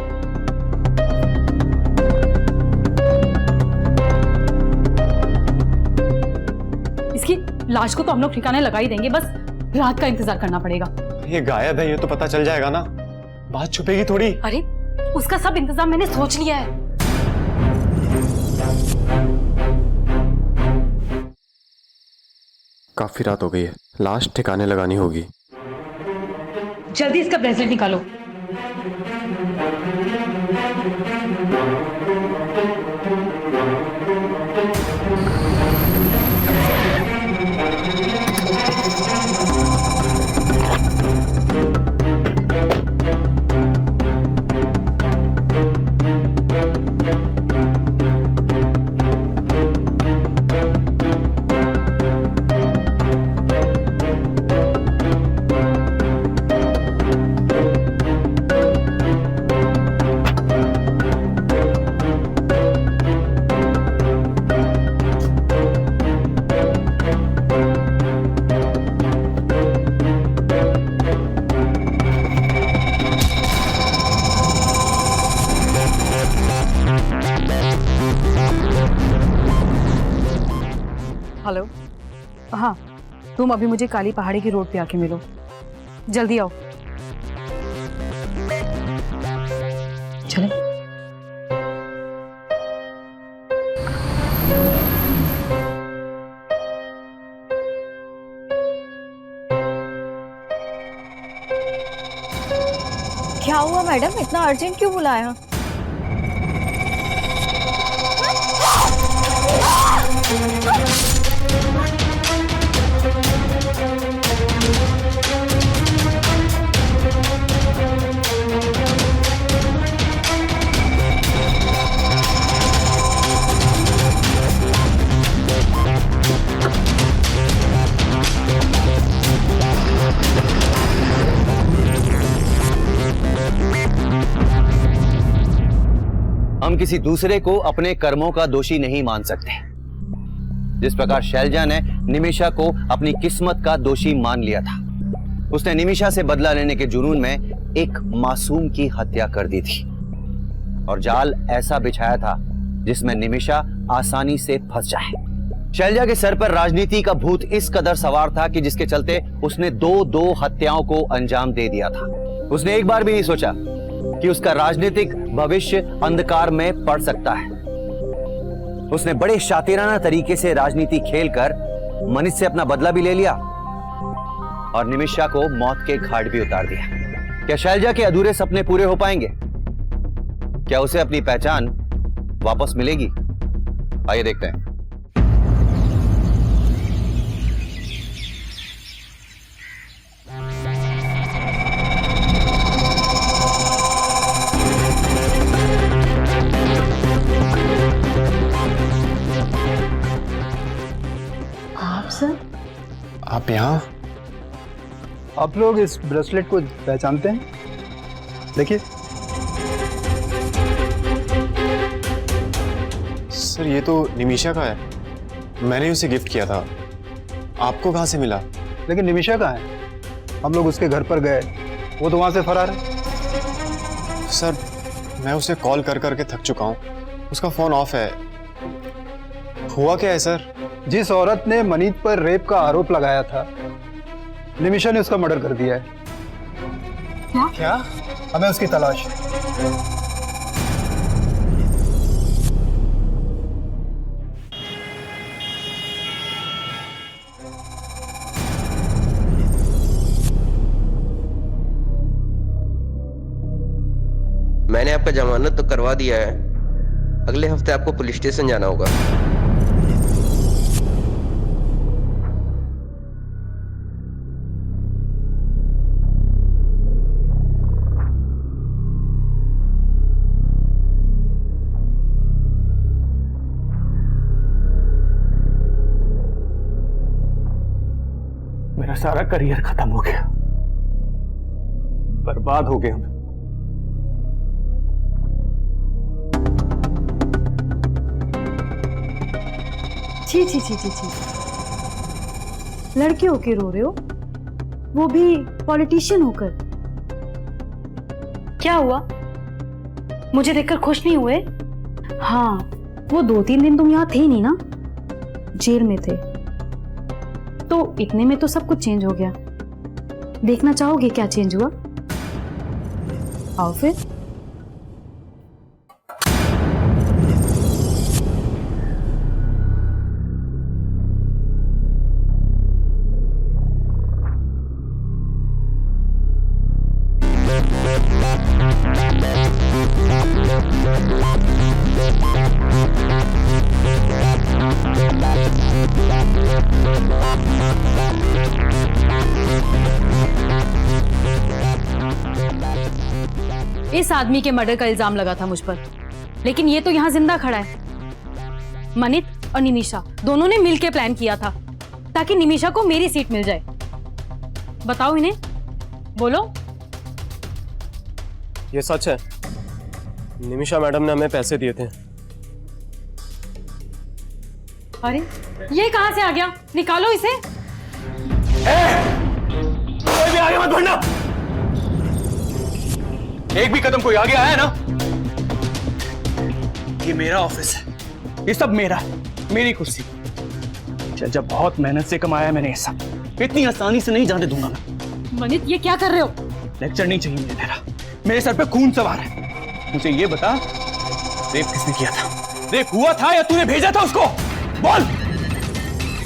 इसकी लाश को तो हम लोग ठिकाने लगा ही देंगे, बस रात का इंतजार करना पड़ेगा। ये गायब है, ये तो पता चल जाएगा ना, बात छुपेगी थोड़ी। अरे, उसका सब इंतजाम मैंने सोच लिया है। काफी रात हो गई है, लाश ठिकाने लगानी होगी। जल्दी इसका ब्रेसलेट निकालो। हेलो, हाँ, तुम अभी मुझे काली पहाड़ी की रोड पे आके मिलो, जल्दी आओ। चले। क्या हुआ मैडम, इतना अर्जेंट क्यों बुलाया? हम किसी दूसरे को अपने कर्मों का दोषी नहीं मान सकते। जिस प्रकार शैलजा ने निमिषा को अपनी किस्मत का दोषी मान लिया था, उसने निमिषा से बदला लेने के जुनून में एक मासूम की हत्या कर दी थी और जाल ऐसा बिछाया था जिसमें निमिषा आसानी से फंस जाए। शैलजा के सर पर राजनीति का भूत इस कदर सवार था कि जिसके चलते उसने दो हत्याओं को अंजाम दे दिया था। उसने एक बार भी नहीं सोचा कि उसका राजनीतिक भविष्य अंधकार में पड़ सकता है। उसने बड़े शातिराना तरीके से राजनीति खेलकर मनीष से अपना बदला भी ले लिया और निमिषा को मौत के घाट भी उतार दिया। क्या शैलजा के अधूरे सपने पूरे हो पाएंगे? क्या उसे अपनी पहचान वापस मिलेगी? आइए देखते हैं। आप यहाँ? आप लोग इस ब्रेसलेट को पहचानते हैं? देखिए। सर ये तो निमिषा का है, मैंने उसे गिफ्ट किया था। आपको कहाँ से मिला? लेकिन निमिषा कहाँ है? हम लोग उसके घर पर गए, वो तो वहाँ से फरार है। सर मैं उसे कॉल कर करके थक चुका हूँ, उसका फोन ऑफ है। हुआ क्या है सर? जिस औरत ने मनीत पर रेप का आरोप लगाया था, निमिषा ने उसका मर्डर कर दिया है। क्या? हमें उसकी तलाश है। मैंने आपका जमानत तो करवा दिया है, अगले हफ्ते आपको पुलिस स्टेशन जाना होगा। मेरा सारा करियर खत्म हो गया, बर्बाद हो गया। छी छी छी छी छी, लड़के होके रो रहे हो, वो भी पॉलिटिशियन होकर। क्या हुआ, मुझे देखकर खुश नहीं हुए? हाँ, वो 2-3 दिन तुम यहाँ थे नहीं ना, जेल में थे, तो इतने में तो सब कुछ चेंज हो गया। देखना चाहोगे क्या चेंज हुआ? आओ फिर। इस आदमी के मर्डर का इल्जाम लगा था मुझ पर, लेकिन ये तो यहाँ जिंदा खड़ा है। मनीत और निमिषा दोनों ने मिलकर प्लान किया था ताकि निमिषा को मेरी सीट मिल जाए। बताओ इन्हें, बोलो। ये सच है, निमिषा मैडम ने हमें पैसे दिए थे। अरे ये कहां से आ गया? निकालो इसे। कोई भी आगे मत बढ़ना। एक भी कदम कोई आगे आया ना, ये मेरा ऑफिस है, ये सब मेरा है, मेरी कुर्सी। जब बहुत मेहनत से कमाया मैंने ये सब, इतनी आसानी से नहीं जाने दूंगा मैं। मनीत ये क्या कर रहे हो? लेक्चर नहीं चाहिए मुझे तेरा, मेरे सर पे खून सवार है। मुझे ये बता, रेप किसने किया था? रेप हुआ था या तूने भेजा था उसको? बोल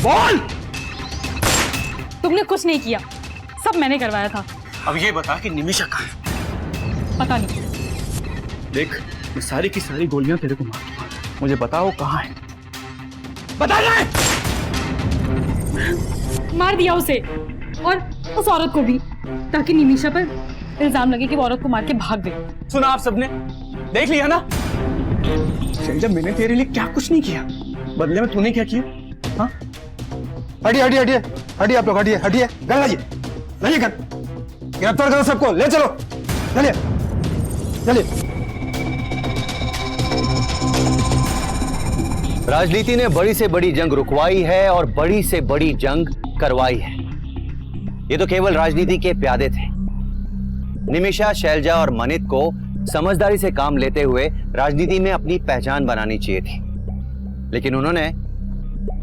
बोल। तुमने कुछ नहीं किया, सब मैंने करवाया था। अब ये बता कि निमिषा कहाँ है? पता नहीं। देख, मैं सारी की सारी गोलियां तेरे को मार दूंगा, मुझे बताओ कहाँ है? बता रहा है। मार दिया उसे और उस औरत को भी, ताकि निमिषा पर इल्जाम लगे कि वो औरत को मार के भाग गई। सुना आप सबने, देख लिया ना? शैलजा, मैंने तेरे लिए क्या कुछ नहीं किया, बदले में तूने क्या किया? हाँ? हटिए हटिए हटिए हटिए, आप लोग हटिए हटिए, गन लाइए, लाइए गन, गिरफ्तार करो सबको, ले चलो, चलिए चलिए। राजनीति ने बड़ी से बड़ी जंग रुकवाई है और बड़ी से बड़ी जंग करवाई है। ये तो केवल राजनीति के प्यादे थे। निमिषा, शैलजा और मनित को समझदारी से काम लेते हुए राजनीति में अपनी पहचान बनानी चाहिए थी, लेकिन उन्होंने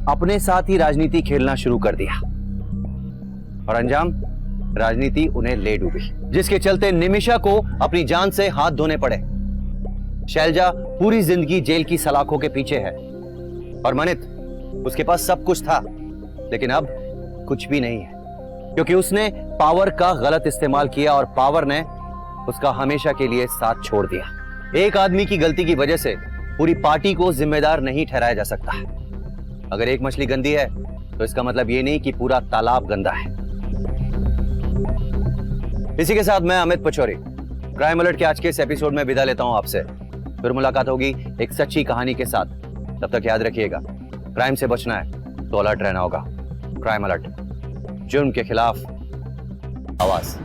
अपने साथ ही राजनीति खेलना शुरू कर दिया और अंजाम, राजनीति उन्हें ले डूबी, जिसके चलते निमिषा को अपनी जान से हाथ धोने पड़े। शैलजा पूरी जिंदगी जेल की सलाखों के पीछे है और मनित, उसके पास सब कुछ था लेकिन अब कुछ भी नहीं है, क्योंकि उसने पावर का गलत इस्तेमाल किया और पावर ने उसका हमेशा के लिए साथ छोड़ दिया। एक आदमी की गलती की वजह से पूरी पार्टी को जिम्मेदार नहीं ठहराया जा सकता। अगर एक मछली गंदी है तो इसका मतलब ये नहीं कि पूरा तालाब गंदा है। इसी के साथ मैं अमित पचौरी क्राइम अलर्ट के आज के इस एपिसोड में विदा लेता हूं आपसे। फिर मुलाकात होगी एक सच्ची कहानी के साथ। तब तक याद रखिएगा, क्राइम से बचना है तो अलर्ट रहना होगा। क्राइम अलर्ट, जुर्म के खिलाफ आवाज।